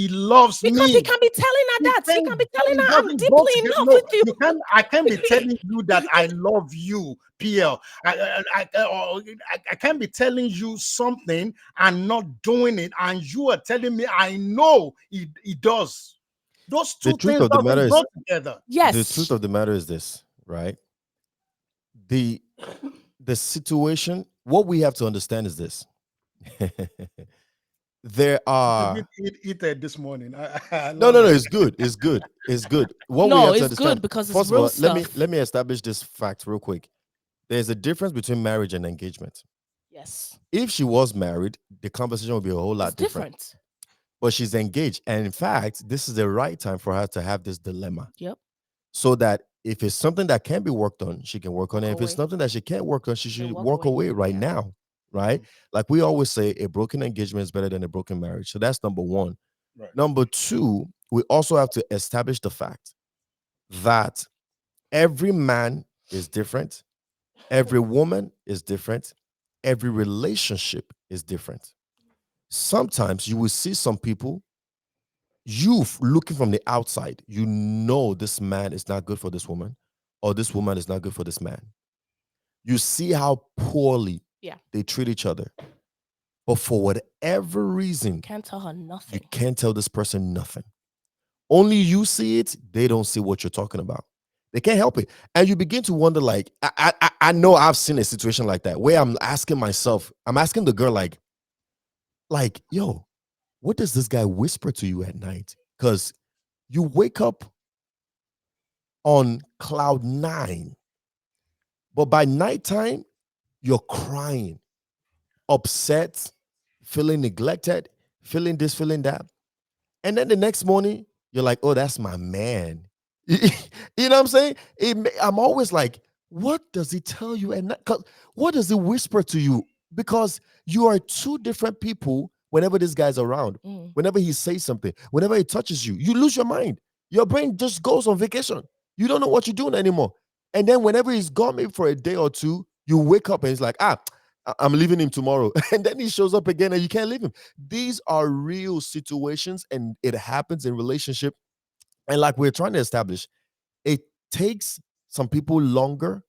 loves Because because he me. can be telling her It that. He can be telling it her, I'm doesn't go deeply in together. love No, with you. you can't. I can't be telling you that I love you, PL. I can't be telling you something and not doing it, and you are telling me I know it does. Those The two truth things of the matter doesn't go is, together. the truth Yes. of the matter is this, right? The the situation, what we have to understand is this. There I did are eat it this morning. I no, love no, no, it. it's good. It's good. It's good. What we No, have to it's understand, good because it's first of real all, stuff. let me establish this fact real quick. There's a difference between marriage and engagement. Yes. If she was married, the conversation would be a whole It's lot different. different. But she's engaged. And in fact, this is the right time for her to have this dilemma. Yep. So that if it's something that can be worked on, she can work on Walk it. If it's away. something that she can't work on, she Then should walk walk away. away right Yeah. now. Right? Like we always say, a broken engagement is better than a broken marriage. So that's number one. Right. Number two, we also have to establish the fact that every man is different, every woman is different, every relationship is different. Sometimes you will see some people, looking from the outside, you know this man is not good for this woman, or this woman is not good for this man. You see how poorly Yeah. they treat each other. But for whatever reason, Can't tell her you nothing. can't tell this person nothing. Only you see it, they don't see what you're talking about. They can't help it. And you begin to wonder, like, I know I've seen a situation like that where I'm asking myself, I'm asking the girl, yo, what does this guy whisper to you at night? Because you wake up on cloud nine, but by nighttime, you're crying, upset, feeling neglected, feeling this, feeling that. And then the next morning, you're like, oh, that's my man. You know what I'm saying? I'm always like, what does he tell you? And what does he whisper to you? Because you are two different people whenever this guy's around. Mm. Whenever he says something, whenever he touches you, you lose your mind. Your brain just goes on vacation. You don't know what you're doing anymore. And then whenever he's gone maybe for a day or two, you wake up and it's like, I'm leaving him tomorrow. And then he shows up again and you can't leave him. These are real situations and it happens in relationship. And like we're trying to establish, it takes some people longer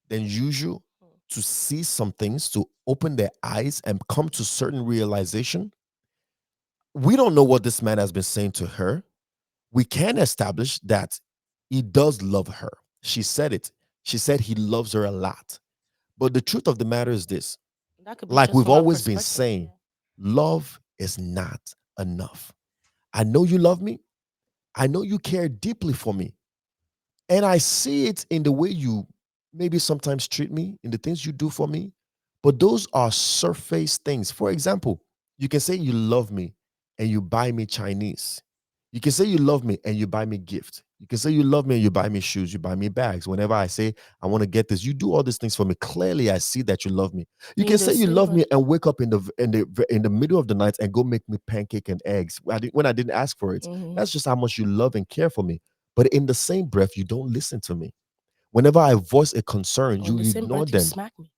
than usual to see some things, to open their eyes and come to certain realization. We don't know what this man has been saying to her. We can establish that he does love her. She said it. She said he loves her a lot. But the truth of the matter is this, That could be like just we've from her always been perspective. saying, love is not enough. I know you love me. I know you care deeply for me. And I see it in the way you maybe sometimes treat me, in the things you do for me. But those are surface things. For example, you can say you love me and you buy me Chinese. You can say you love me and you buy me gift. You can say you love me and you buy me shoes, you buy me bags. Whenever I say I want to get this, you do all these things for me. Clearly, I see that you love me. You In can the say you same love me breath. and wake up in the middle of the night and go make me pancake and eggs when I didn't ask for it. Mhm. That's just how much you love and care for me. But in the same breath, you don't listen to me. Whenever I voice a concern, Or in you the same ignore breath, you them. smack me.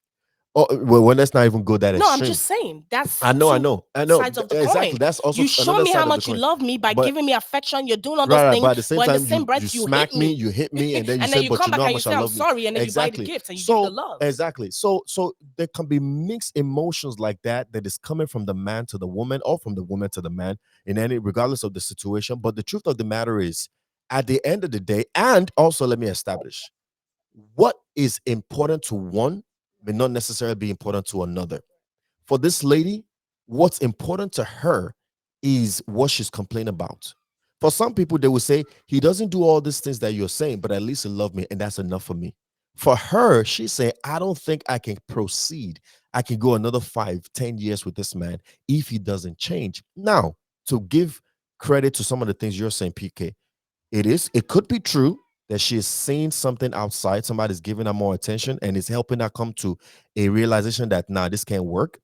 Oh, well, let's not even go that No, I'm extreme. just saying that's I know, I two know, I know. sides of the Exactly. coin. That's also You show another me how side of the much you coin. love me by But giving me affection. You're doing all those right, things, but at the same but in the time, same you breath, you hit smack me, me. you hit me, and then you And say, then you "But come you know back how and you much I say, I'm love you." sorry. And then you buy the Exactly. gift and you give the So love. exactly. So there can be mixed emotions like that that is coming from the man to the woman, or from the woman to the man, in any regardless of the situation. But the truth of the matter is, at the end of the day, and also let me establish what is important to one may not necessarily be important to another. For this lady, what's important to her is what she's complaining about. For some people, they will say, he doesn't do all these things that you're saying, but at least he loved me, and that's enough for me. For her, she's saying, I don't think I can proceed. I can go another 5, 10 years with this man if he doesn't change. Now, to give credit to some of the things you're saying, PK, it could be true that she is seeing something outside, somebody's giving her more attention and is helping her come to a realization that nah, this can't work.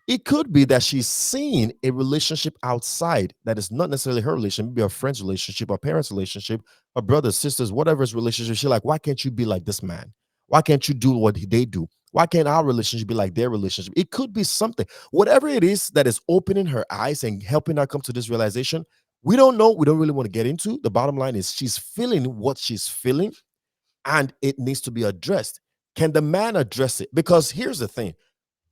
It could be that she's seeing a relationship outside that is not necessarily her relationship, maybe a friend's relationship, a parent's relationship, a brothers, sisters, whatever's relationship. She's like, why can't you be like this man? Why can't you do what they do? Why can't our relationship be like their relationship? It could be something. Whatever it is that is opening her eyes and helping her come to this realization, We don't know. We don't really want to get into. The bottom line is she's feeling what she's feeling, and it needs to be addressed. Can the man address it? Because here's the thing: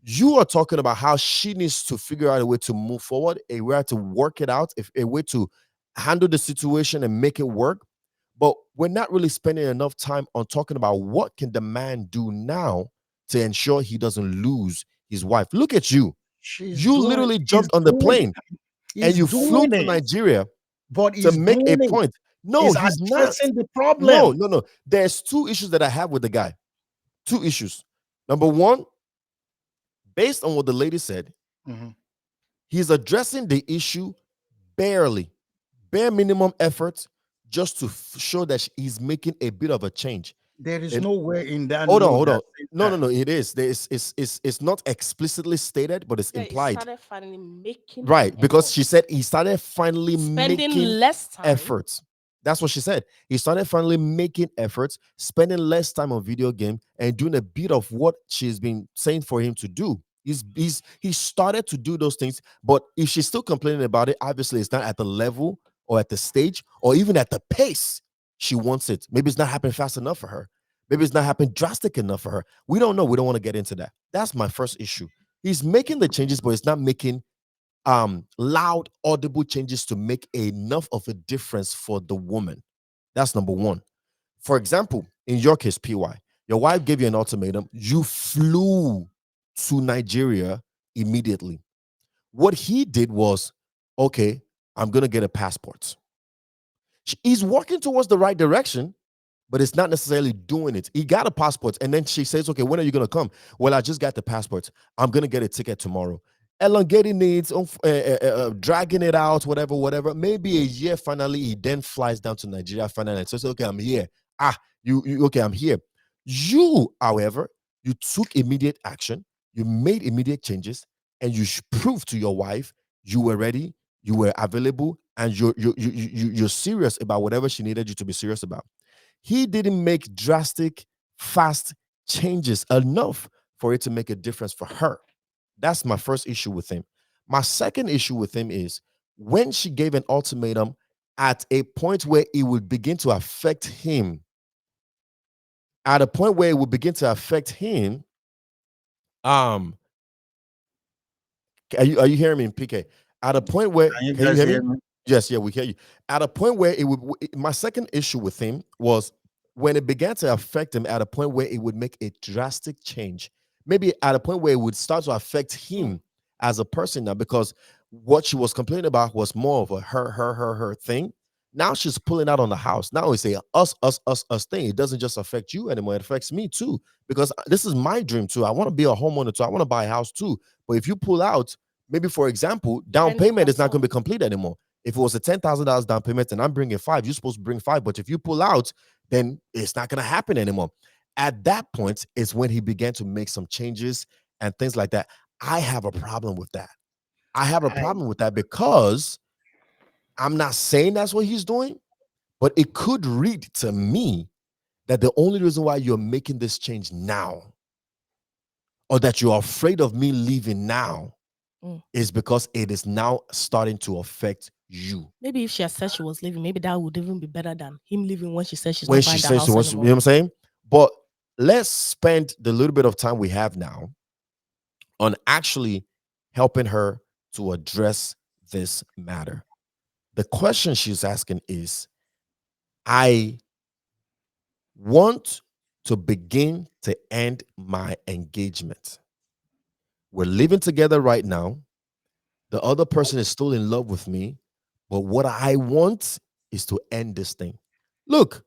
you are talking about how she needs to figure out a way to move forward, a way to work it out, if a way to handle the situation and make it work. But we're not really spending enough time on talking about what can the man do now to ensure he doesn't lose his wife. Look at you. She's You doing. literally He's jumped on the doing it. plane and He's you flew doing to it. Nigeria But to he's make a doing it. point. No, He's he's not. addressing the No, problem. no, no. There's two issues that I have with the guy. Two issues. Number one, based on what the lady said, Mhm. he's addressing the issue barely, bare minimum efforts, just to show that he's making a bit of a change. There is And nowhere in that hold on, note hold that on. says No, no, that. no. It is. There is. It's not explicitly stated, but it's Yeah, it implied. started finally making an Right, because she effort, said he started finally spending making less time. efforts. That's what she said. He started finally making efforts, spending less time on video game and doing a bit of what she's been saying for him to do. He started to do those things, but if she's still complaining about it, obviously it's not at the level or at the stage or even at the pace she wants it. Maybe it's not happening fast enough for her. Maybe it's not happening drastic enough for her. We don't know. We don't want to get into that. That's my first issue. He's making the changes, but it's not making loud audible changes to make enough of a difference for the woman. That's number one. For example, in your case, py, your wife gave you an ultimatum, you flew to Nigeria immediately. What he did was, okay, I'm gonna get a passport. He's working towards the right direction, but it's not necessarily doing it. He got a passport, and then she says, "Okay, when are you gonna come?" Well, I just got the passport. I'm gonna get a ticket tomorrow. Elongating needs, dragging it out, whatever, whatever. Maybe a year. Finally, he then flies down to Nigeria. Finally, and says, "Okay, I'm here." Okay, I'm here. You, however, you took immediate action. You made immediate changes, and you proved to your wife you were ready, you were available, and you're serious about whatever she needed you to be serious about. He didn't make drastic, fast changes enough for it to make a difference for her. That's my first issue with him. My second issue with him is when she gave an ultimatum at a point where it would begin to affect him, at a point where it would begin to affect him. Um, are you hearing me in PK? At a point where, Can you can you guys hear hear me? me? Yes, yeah, we hear you. At a point where it would, my second issue with him was when it began to affect him at a point where it would make a drastic change. Maybe at a point where it would start to affect him as a person now, because what she was complaining about was more of a her thing. Now she's pulling out on the house. Now it's a us thing. It doesn't just affect you anymore. It affects me too, because this is my dream too. I want to be a homeowner too. I want to buy a house too. But if you pull out, maybe for example, down Depending payment is not going to also. be complete anymore. If it was a $10,000 down payment and I'm bringing five, you're supposed to bring five. But if you pull out, then it's not going to happen anymore. At that point is when he began to make some changes and things like that. I have a problem with that. I have a I problem with that because I'm not saying that's what he's doing, but it could read to me that the only reason why you're making this change now, or that you're afraid of me leaving now, Mm. is because it is now starting to affect you. Maybe if she had said she was leaving, maybe that would even be better than him leaving when she said she's When not she buying the says she house wants, you know anymore. what I'm saying? But let's spend the little bit of time we have now on actually helping her to address this matter. The question she's asking is, I want to begin to end my engagement. We're living together right now. The other person is still in love with me, but what I want is to end this thing. Look,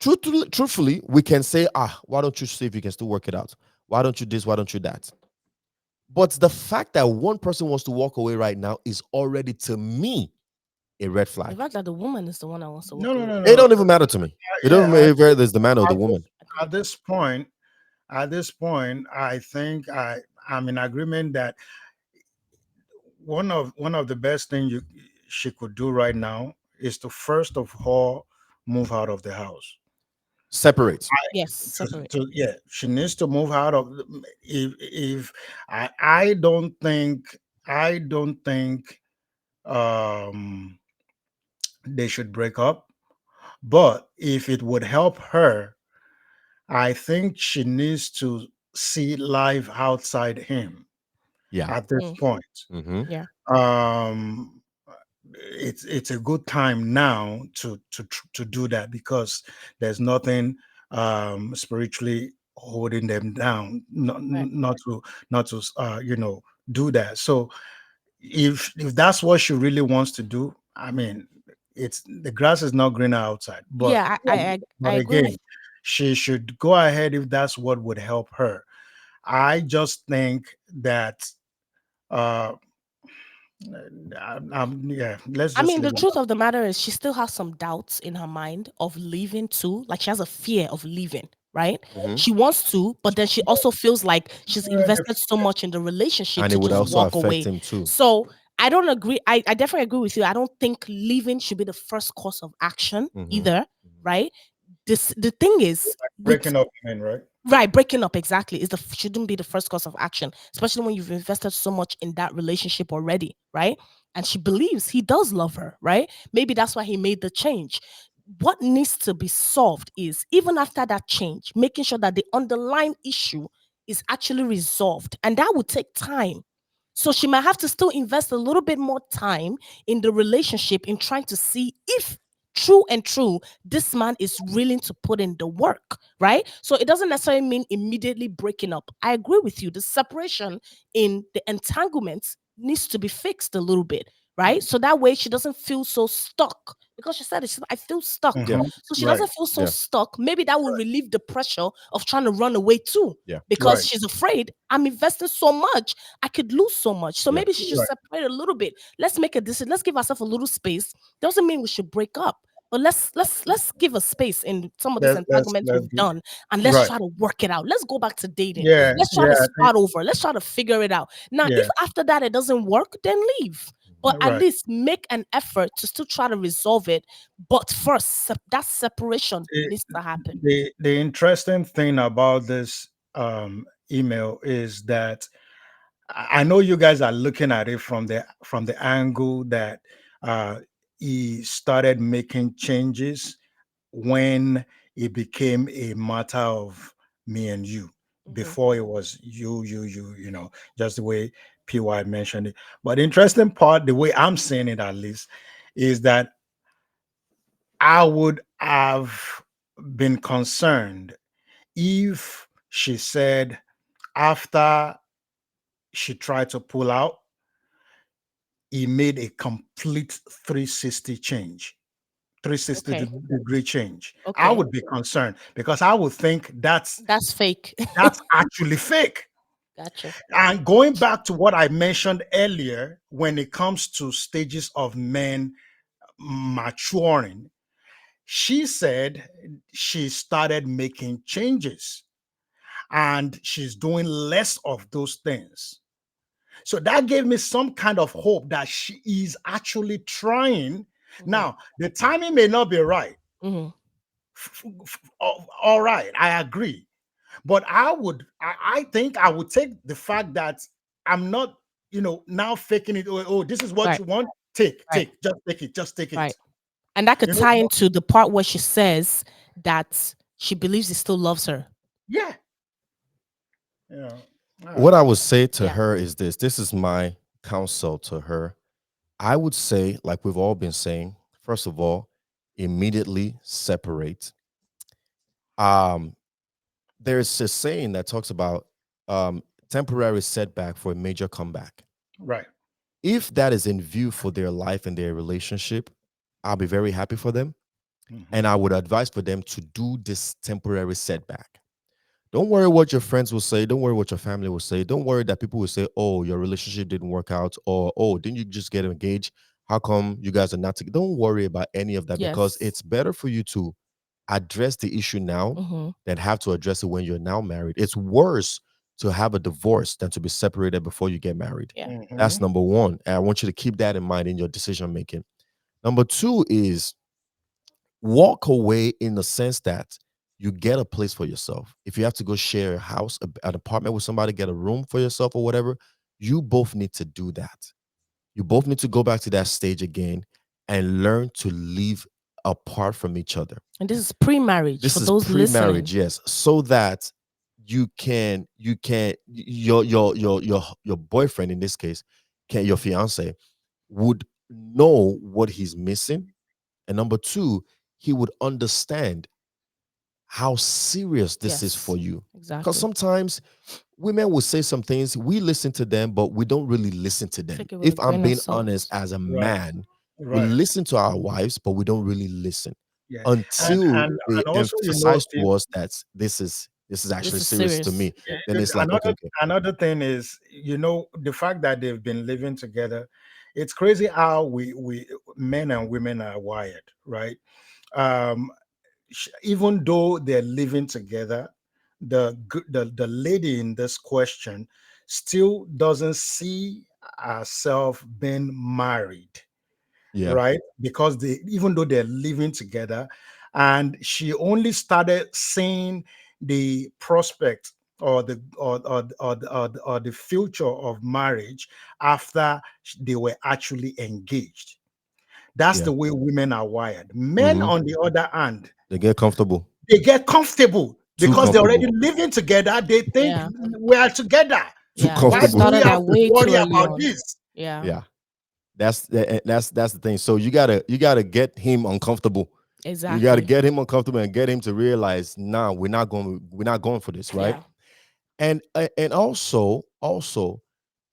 truthfully, we can say, why don't you see if you can still work it out? Why don't you this? Why don't you that? But the fact that one person wants to walk away right now is already, to me, a red The flag. fact that the woman is the one that wants to no walk no away. no It no. don't even matter to me. It doesn't Yeah, matter if there's the man or the at woman. this I think at this point, I think I'm in agreement that one of the best things she could do right now is to first of all move out of the house. Separate. yes, separate. Yeah, she needs to move out of. If I don't think um, they should break up. But if it would help her, I think she needs to see life outside him Yeah. at this Mm, point. Mm-hmm. yeah. Um, it's a good time now to do that, because there's nothing spiritually holding them down, Right. not to do that. So if that's what she really wants to do, I mean, it's the grass is not greener outside. But Yeah, I agree with again, she should go ahead if that's what would help her. I just think that uh yeah, let's I just mean, leave the it. truth of the matter is she still has some doubts in her mind of leaving too. Like she has a fear of leaving, right? Mm-hmm. She wants to, but then she also feels like she's Uh, invested so much in the relationship And to it would just also walk affect away. him too. So I don't agree. I definitely agree with you. I don't think leaving should be the first course of action Mm-hmm. either, right? The thing is with Breaking up, man, right? right, breaking up exactly is shouldn't be the first course of action, especially when you've invested so much in that relationship already, right? And she believes he does love her, right? Maybe that's why he made the change. What needs to be solved is even after that change, making sure that the underlying issue is actually resolved, and that would take time. So she might have to still invest a little bit more time in the relationship in trying to see if true and true this man is willing to put in the work, right? So it doesn't necessarily mean immediately breaking up. I agree with you. The separation in the entanglement needs to be fixed a little bit, right? So that way she doesn't feel so stuck. Because she said, I feel stuck. Yeah. Mhm. So she Right, doesn't feel so Yeah. stuck. Maybe that will relieve the pressure of trying to run away too. Yeah. Because right, she's afraid I'm investing so much, I could lose so much. So Yeah. maybe she should right. separate a little bit. Let's make a decision. Let's give ourselves a little space. Doesn't mean we should break up. But let's give a space in some of this entanglement Let's we've done, and let's right. try to work it out. Let's go back to dating. Yeah, Let's try yeah, to I think, start over. Let's try to figure it out. Now, if yeah, after that it doesn't work, then leave. But at right. least make an effort to still try to resolve it. But first, that separation The, needs to happen. the interesting thing about this email is that I know you guys are looking at it from the angle that uh, he started making changes when it became a matter of me and you. Mhm. Before it was you, just the way PY mentioned it. But the interesting part, the way I'm saying it at least, is that I would have been concerned if she said after she tried to pull out, he made a complete 360 change, 360 Okay. degree change. I Okay. would be concerned because I would think That's fake. that's actually fake. Gotcha. And going back to what I mentioned earlier, when it comes to stages of men maturing, she said she started making changes and she's doing less of those things. So that gave me some kind of hope that she is actually trying. Mhm. Now, the timing may not be right. Mhm. All right, I agree. But I think I would take the fact that I'm not, now faking it. Oh, this is what Right. you want. Take, Right. just take Right. it. And that could You know, tie into the part where she says that she believes he still loves her. yeah. Yeah. All What right. I would say to Yeah. her is this. This is my counsel to her. I would say, like we've all been saying, first of all, immediately separate. Um, there's a saying that talks about temporary setback for a major comeback. Right. If that is in view for their life and their relationship, I'll be very happy for them. Mhm. And I would advise for them to do this temporary setback. Don't worry what your friends will say. Don't worry what your family will say. Don't worry that people will say, oh, your relationship didn't work out, or oh, didn't you just get engaged? How come you guys are not together? Don't worry about any of that because Yes. it's better for you to address the issue now Mhm. than have to address it when you're now married. It's worse to have a divorce than to be separated before you get married. Yeah. That's Mhm. number one. And I want you to keep that in mind in your decision making. Number two is walk away in the sense that you get a place for yourself. If you have to go share a house, an apartment with somebody, get a room for yourself or whatever, you both need to do that. You both need to go back to that stage again and learn to live apart from each other. And this is pre-marriage This for is those listening. pre-marriage, yes, so that you can your boyfriend in this case, can your fiance would know what he's missing, and number two, he would understand how serious this is Yes, for you. Because exactly. sometimes women will say some things, we listen to them, but we don't really listen to them. Take it with a If I'm grain of being honest, salt. as a Right. man, we Right. listen to our wives, but we don't really listen Yeah. And until they also, emphasize if to us that this is This actually is serious to serious. me. Then it's like, okay, okay. another thing is, the fact that they've been living together, it's crazy how we men and women are wired, right? Um, Even though they're living together, the lady in this question still doesn't see herself being married, Yeah, right? Because they, even though they're living together, and she only started seeing the prospect or the future of marriage after they were actually engaged. That's yeah. the way women are wired. Men, Hmm. on the other hand, They get comfortable, they get comfortable too because they're already comfortable, living together. They think Yeah, we are together. too yeah. They Why do comfortable. we started have that to way too worry early about on. this? Yeah, Yeah, that's the thing. So you gotta get him uncomfortable. You got to exactly. get him uncomfortable and get him to realize, nah, we're not going for this, right? Yeah. And also,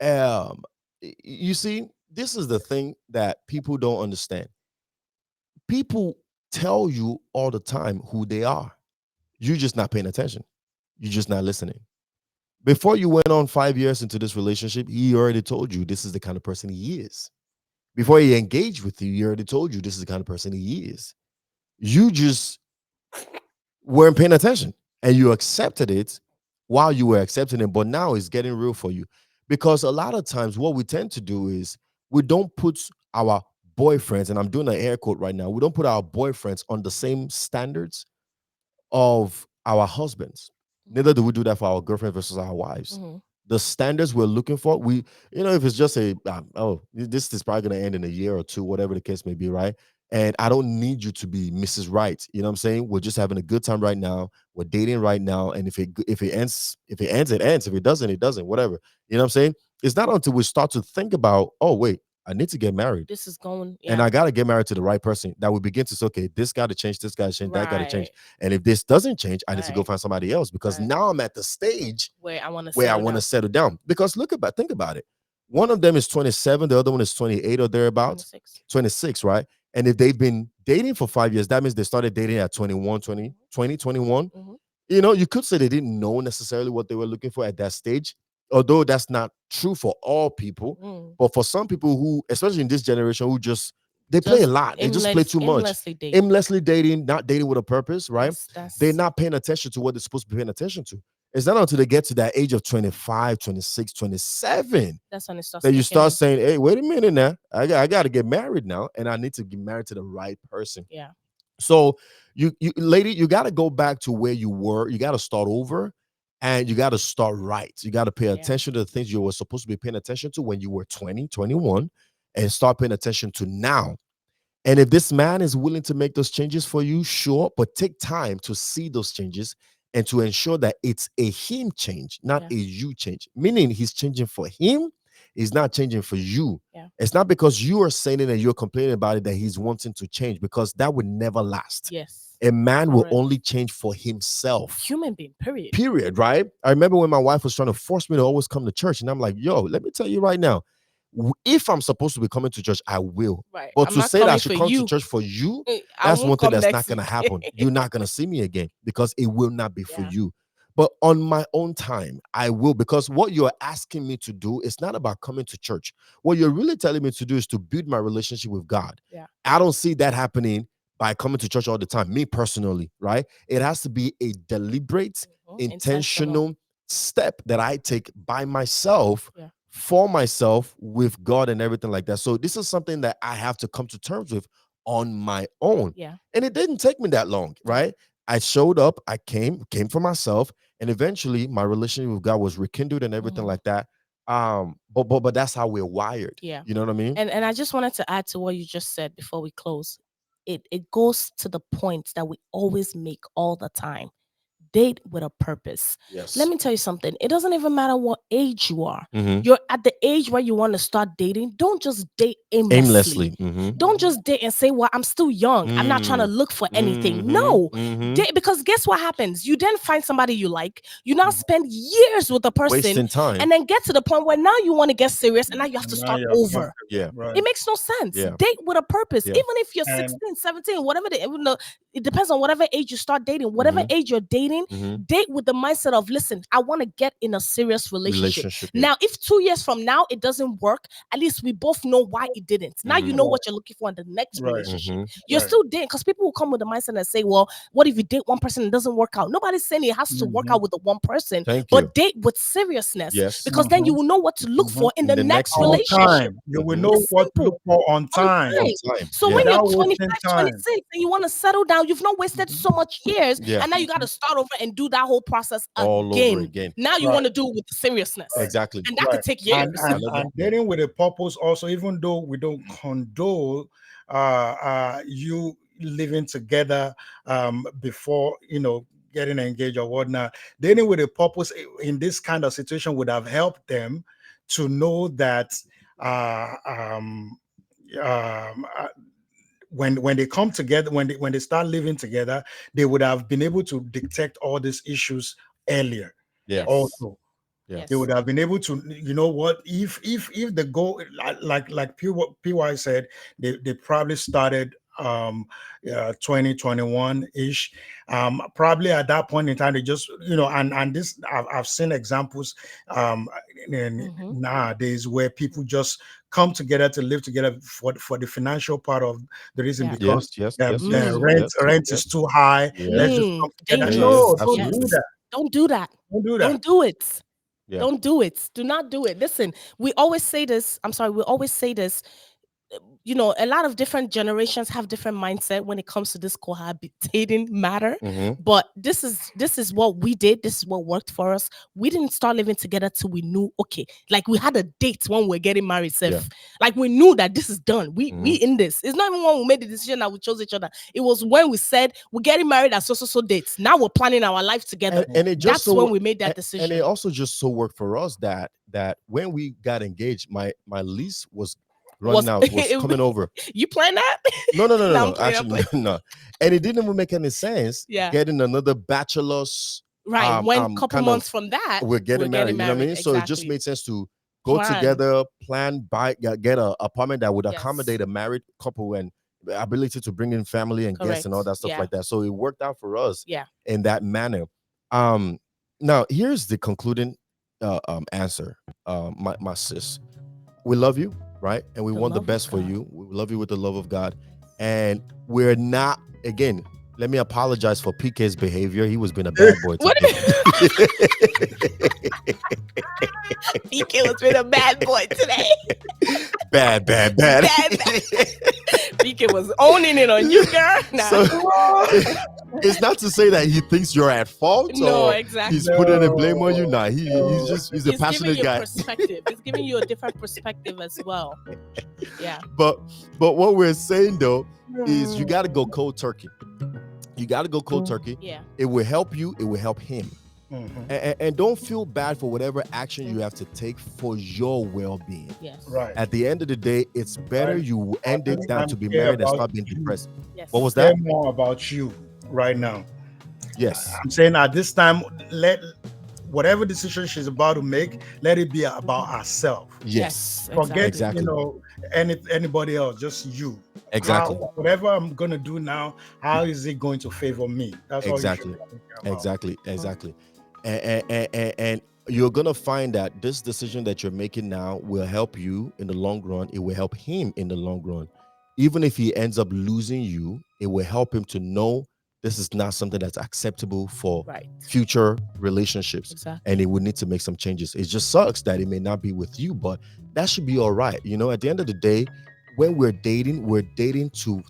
um, you see, this is the thing that people don't understand. People tell you all the time who they are. You're just not paying attention. You're just not listening. Before you went on 5 years into this relationship, he already told you this is the kind of person he is. Before he engaged with you, he already told you this is the kind of person he is. You just weren't paying attention and you accepted it while you were accepting it, but now it's getting real for you. Because a lot of times, what we tend to do is we don't put our boyfriends, and I'm doing an air quote right now, we don't put our boyfriends on the same standards of our husbands. Neither do we do that for our girlfriend versus our wives. Hmm. The standards we're looking for, if it's just this is probably going to end in a year or two, whatever the case may be, right? And I don't need you to be Mrs. Right. You know what I'm saying? We're just having a good time right now. We're dating right now. And if it ends, it ends. If it doesn't, it doesn't. Whatever. You know what I'm saying? It's not until we start to think about, oh, wait, I need to get married. This is going. And Yeah. I gotta get married to the right person that we begin to say, okay, this gotta change, this gotta change, that gotta change. Right. And if this doesn't change, I need to go Right. find somebody else because Right. now I'm at the stage Where I want to where I settle want to down. settle down. Because think about it. One of them is 27, the other one is 28 or thereabouts, 26. 26, right? And if they've been dating for 5 years, that means they started dating at 21, 20, 21. Hmm. You could say they didn't know necessarily what they were looking for at that stage, although that's not true for all people. Mm. But for some people who, especially in this generation, who just they play a Just lot, they just play too much, aimlessly dating. aimlessly dating, not dating with a purpose, right? They're That's not paying attention to what they're supposed to be paying attention to. It's not until they get to that age of 25, 26, 27 that's when it starts that you kicking start in. saying, hey, wait a minute now. I got to get married now, and I need to get married to the right person. Yeah. So you lady, you got to go back to where you were. You got to start over and you got to start right. You got to pay Yeah. attention to the things you were supposed to be paying attention to when you were 20, 21, and start paying attention to now. And if this man is willing to make those changes for you, sure, but take time to see those changes and to ensure that it's a him change, not Yeah. a you change. Meaning he's changing for him, he's not changing for you. Yeah. It's not because you are saying it and you're complaining about it that he's wanting to change, because that would never last. Yes. A man will Correct. only change for himself. Human being. Period. Period, right? I remember when my wife was trying to force me to always come to church, and I'm like, yo, let me tell you right now, if I'm supposed to be coming to church, I will. Right. But I'm to not say that I coming should for come to you. church for you, I that's one won't thing come that's not next going to week. happen. You're not going to see me again because it will not be for Yeah. you. But on my own time, I will, because what you're asking me to do is not about coming to church. What you're really telling me to do is to build my relationship with God. Yeah. I don't see that happening by coming to church all the time, me personally, right? It has to be a deliberate, Intentional. intentional step that I take by myself, Yeah. for myself, with God and everything like that. So this is something that I have to come to terms with on my own. Yeah. And it didn't take me that long, right? I showed up, I came for myself, and eventually my relationship with God was rekindled and everything Mhm. like that. But that's how we're wired. Yeah. You know what I mean? And I just wanted to add to what you just said before we close. It goes to the point that we always make all the time. Date with a purpose. Yes. Let me tell you something. It doesn't even matter what age you are. Mhm. You're at the age where you want to start dating. Don't just date aimlessly. Aimlessly. Don't just date and say, well, I'm still young. I'm not trying to look for anything. No. Date, because guess what happens? You then find somebody you like. You now spend years with the person Wasting time. and then get to the point where now you want to get serious and now you have to Now start you're over. Yeah. Right. It makes no sense. Yeah. Date with a purpose. Yeah. Even if you're And- 16, 17, whatever it depends on whatever age you start dating. Whatever age you're dating, date with the mindset of, listen, I want to get in a serious relationship. Yeah. Now, if 2 years from now it doesn't work, at least we both know why it didn't. Now you know what you're looking for in the next Right. relationship. You're Right. still dating, because people will come with the mindset and say, well, what if you date one person and it doesn't work out? Nobody's saying it has to work out with the one person, Thank but you. date with seriousness. Yes. Because then you will know what to look for in the next On relationship. time. You will know It's what to simple. look for on time. time. Time. So Yeah. when you're Without 25, wasting time. 26 and you want to settle down, you've not wasted so much years, Yeah. and now you got to start over and do that whole process All again. over again. Now you Right. want to do it with seriousness. Exactly. And that Right. could take years. And dating with a purpose also, even though we don't condone you living together before getting engaged or whatnot, dating with a purpose in this kind of situation would have helped them to know that when they come together, when they start living together, they would have been able to detect all these issues earlier. Yeah. Also, Yeah. they would have been able to, what, if the goal, like PY said, they probably started 2021 ish, probably at that point in time they just, and this I've seen examples nowadays where people just come together to live together for the financial part of the reason, Yeah. because Yes. rent is too high. Let's just come together. Dangerous. No, Yes, don't do absolutely. that. Don't do that. Don't do that. Don't do it. Yeah. Don't do it. Do not do it. Listen, we always say this. I'm sorry. We always say this. A lot of different generations have different mindset when it comes to this cohabitating matter. But this is what we did. This is what worked for us. We didn't start living together till we knew, okay, like we had a date when we were getting married. Like we knew that this is done. We in this. It's not even when we made the decision that we chose each other. It was when we said we're getting married at so dates. Now we're planning our life together. And it just That's when we made that decision. And it also just so worked for us that when we got engaged, my lease was running out, was coming over. You planned that? No. I'm playing, Actually, no. And it didn't even make any sense. Yeah. Getting another bachelor's. Right. When couple months from that, we're getting married. You know what I mean? So it just made sense to go together, plan, buy, get an apartment that would accommodate a married couple and ability to bring in family and guests and all that stuff like that. So it worked out for us in that manner. Now here's the concluding answer. My sis, we love you, right? And we want the best for you. We love you with the love of God. And we're not, again, let me apologize for PK's behavior. He was being a bad boy today. PK was being a bad boy today. Bad. PK was owning it on you, girl. Nah. So, it's not to say that he thinks you're at fault. No, or exactly. He's putting the blame on you. Nah, he's a passionate giving you guy. Perspective. He's giving you a different perspective as well. Yeah. But what we're saying though is you got to go cold turkey. You got to go cold turkey. Yeah. It will help you. It will help him. And don't feel bad for whatever action you have to take for your well-being. Yes. Right. At the end of the day, it's better you end it than to be married and start being depressed. Yes. What was Care that? more about you right now. Yes. I'm saying at this time, let whatever decision she's about to make, let it be about herself. Yes. Forget Exactly. anybody else, just you. Exactly. Whatever I'm gonna do now, how is it going to favor me? That's Exactly. all you should think about. Exactly. And you're gonna find that this decision that you're making now will help you in the long run. It will help him in the long run. Even if he ends up losing you, it will help him to know this is not something that's acceptable for future relationships. Exactly. And he would need to make some changes. It just sucks that it may not be with you, but that should be all right. At the end of the day, when we're dating to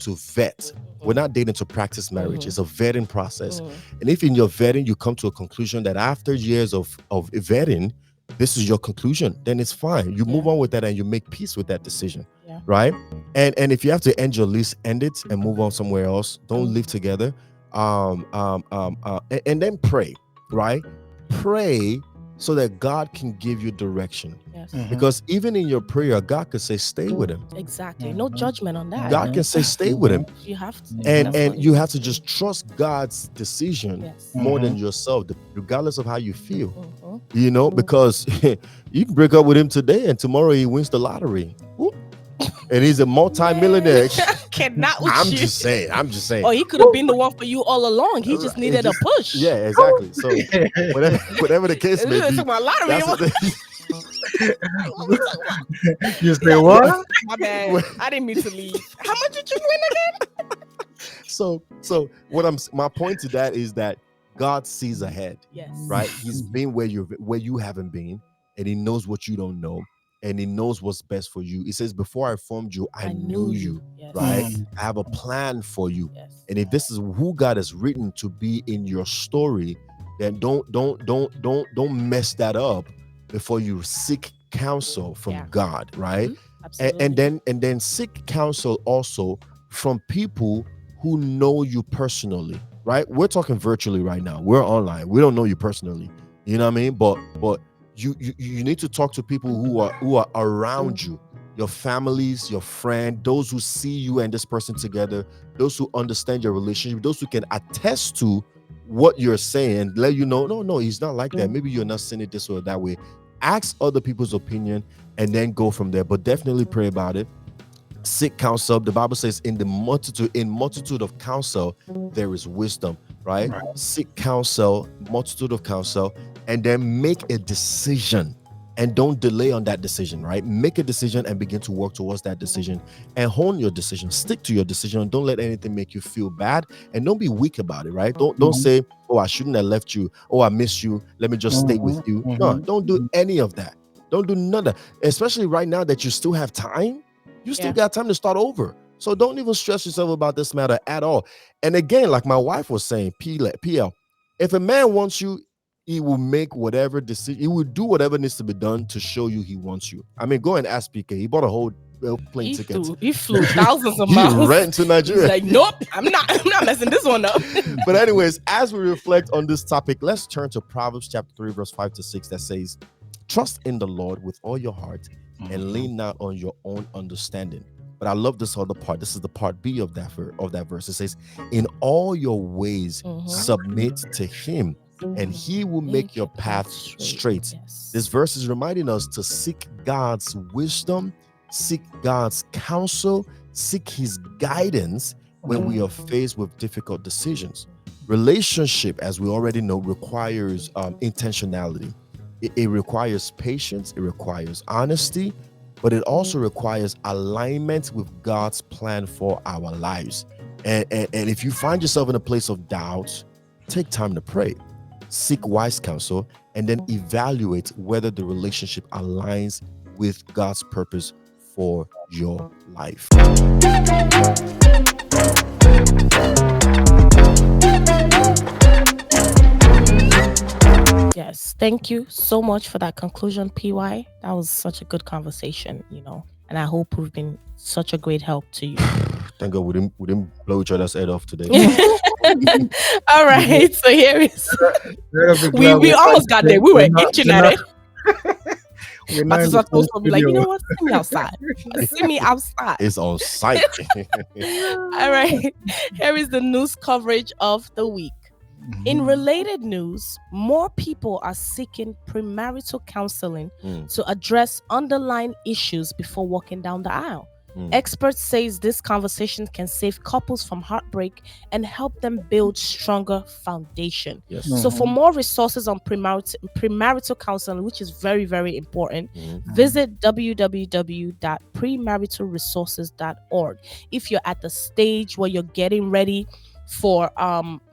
vet. We're not dating to practice marriage. It's a vetting process. And if in your vetting you come to a conclusion that after years of vetting, this is your conclusion, then it's fine. You move on with that and you make peace with that decision. Yeah. Right. And if you have to end your lease, end it and move on somewhere else. Don't live together. And then pray, right? Pray so that God can give you direction. Yes. Because even in your prayer, God could say, stay with him. Exactly. No judgment on that. God can say, stay with him. You have to. And you have to just trust God's decision Yes. more than yourself, regardless of how you feel. Mhm. You know, because you can break up with him today and tomorrow he wins the lottery. Whoop. And he's a multi-millionaire. Cannot with I'm you. just saying. Oh, he could have been the one for you all along. He just needed a push. Yeah, exactly. So whatever the case may be, Talking about lottery. that's what You say what? My bad. I didn't mean to leave. How much did you win again? so my point to that is that God sees ahead, Yes. right? He's been where you haven't been, and he knows what you don't know, and he knows what's best for you. He says, before I formed you, I knew you. Yes. Right? I have a plan for you. Yes. And if this is who God has written to be in your story, then don't mess that up before you seek counsel from God, right? Absolutely. And then seek counsel also from people who know you personally, right? We're talking virtually right now. We're online. We don't know you personally. You know what I mean? But you need to talk to people who are around you, your families, your friend, those who see you and this person together, those who understand your relationship, those who can attest to what you're saying, let you know, no, he's not like that. Maybe you're not seeing it this or that way. Ask other people's opinion and then go from there. But definitely pray about it. Seek counsel. The Bible says, in multitude of counsel, there is wisdom, right? Seek counsel, multitude of counsel, and then make a decision. And don't delay on that decision, right? Make a decision and begin to work towards that decision and hone your decision. Stick to your decision. Don't let anything make you feel bad, and don't be weak about it, right? Don't say, oh, I shouldn't have left you. Oh, I miss you. Let me just stay with you. No, don't do any of that. Don't do none of that. Especially right now that you still have time. You still got time to start over. So don't even stress yourself about this matter at all. And again, like my wife was saying, PL, if a man wants you, he will make whatever decision. He will do whatever needs to be done to show you he wants you. I mean, go and ask PK. He bought a whole plane ticket. He flew thousands of He miles. ran to Nigeria. He's like, nope, I'm not messing this one up. But anyways, as we reflect on this topic, let's turn to Proverbs chapter 3, verse 5-6 that says, trust in the Lord with all your heart and lean not on your own understanding. But I love this other part. This is the part B of that verse. It says, in all your ways submit to him, and he will make your path straight. Yes. This verse is reminding us to seek God's wisdom, seek God's counsel, seek his guidance when we are faced with difficult decisions. Relationship, as we already know, requires intentionality. It requires patience, it requires honesty, but it also requires alignment with God's plan for our lives. And if you find yourself in a place of doubt, take time to pray, seek wise counsel, and then evaluate whether the relationship aligns with God's purpose for your life. Yes, thank you so much for that conclusion, PY. That was such a good conversation, and I hope we've been such a great help to you. Thank God we didn't blow each other's head off today. All right, so here is we almost got there. We were inching at it. My sister told me, like, you know what? See me outside. See me outside. It's on site. All right, here is the news coverage of the week. In related news, more people are seeking premarital counseling to address underlying issues before walking down the aisle. Experts say this conversation can save couples from heartbreak and help them build stronger foundation. Yes. So for more resources on premarital counseling, which is very, very important, visit www.premaritalresources.org. If you're at the stage where you're getting ready for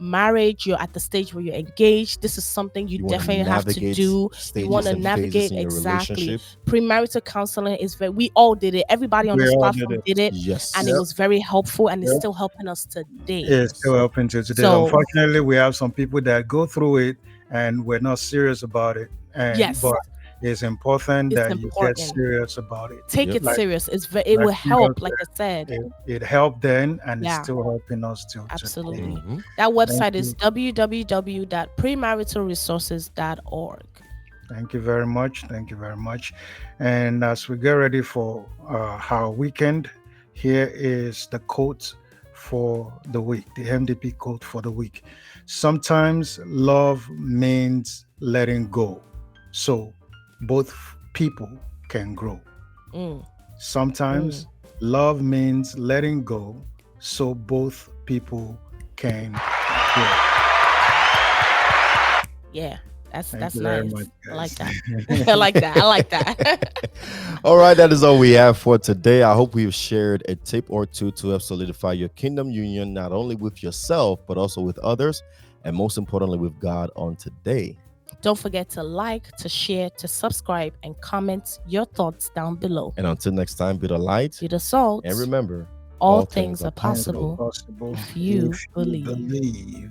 marriage, you're at the stage where you're engaged, this is something you definitely have to do. You want to navigate exactly. Premarital counseling is we all did it. Everybody on this platform did it. Yes. And it was very helpful, and it's still helping us today. It's still helping to today. So, unfortunately, we have some people that go through it and we're not serious about it. Yes. But it's important It's that you get important. serious about it. Take Yep. it Like serious. It like will Freedom help, like I said. said, it helped then, and it's Yeah, still helping us till today. absolutely. Mhm. That Thank website is you. www.premaritalresources.org. Thank you very much. Thank you very much. And as we get ready for our weekend, here is the quote for the week, the MDP quote for the week. Sometimes love means letting go, so both people can grow. Mm, Sometimes mm. love means letting go, so both people can grow. Yeah, that's Thank that's you very nice. much, I like guys. that. I like that. I like that. All right, that is all we have for today. I hope we've shared a tip or two to help solidify your kingdom union, not only with yourself, but also with others, and most importantly, with God on today. Don't forget to like, to share, to subscribe, and comment your thoughts down below. And until next time, be the light. Be the salt. And remember, All things are Things are possible possible if you if you believe. believe.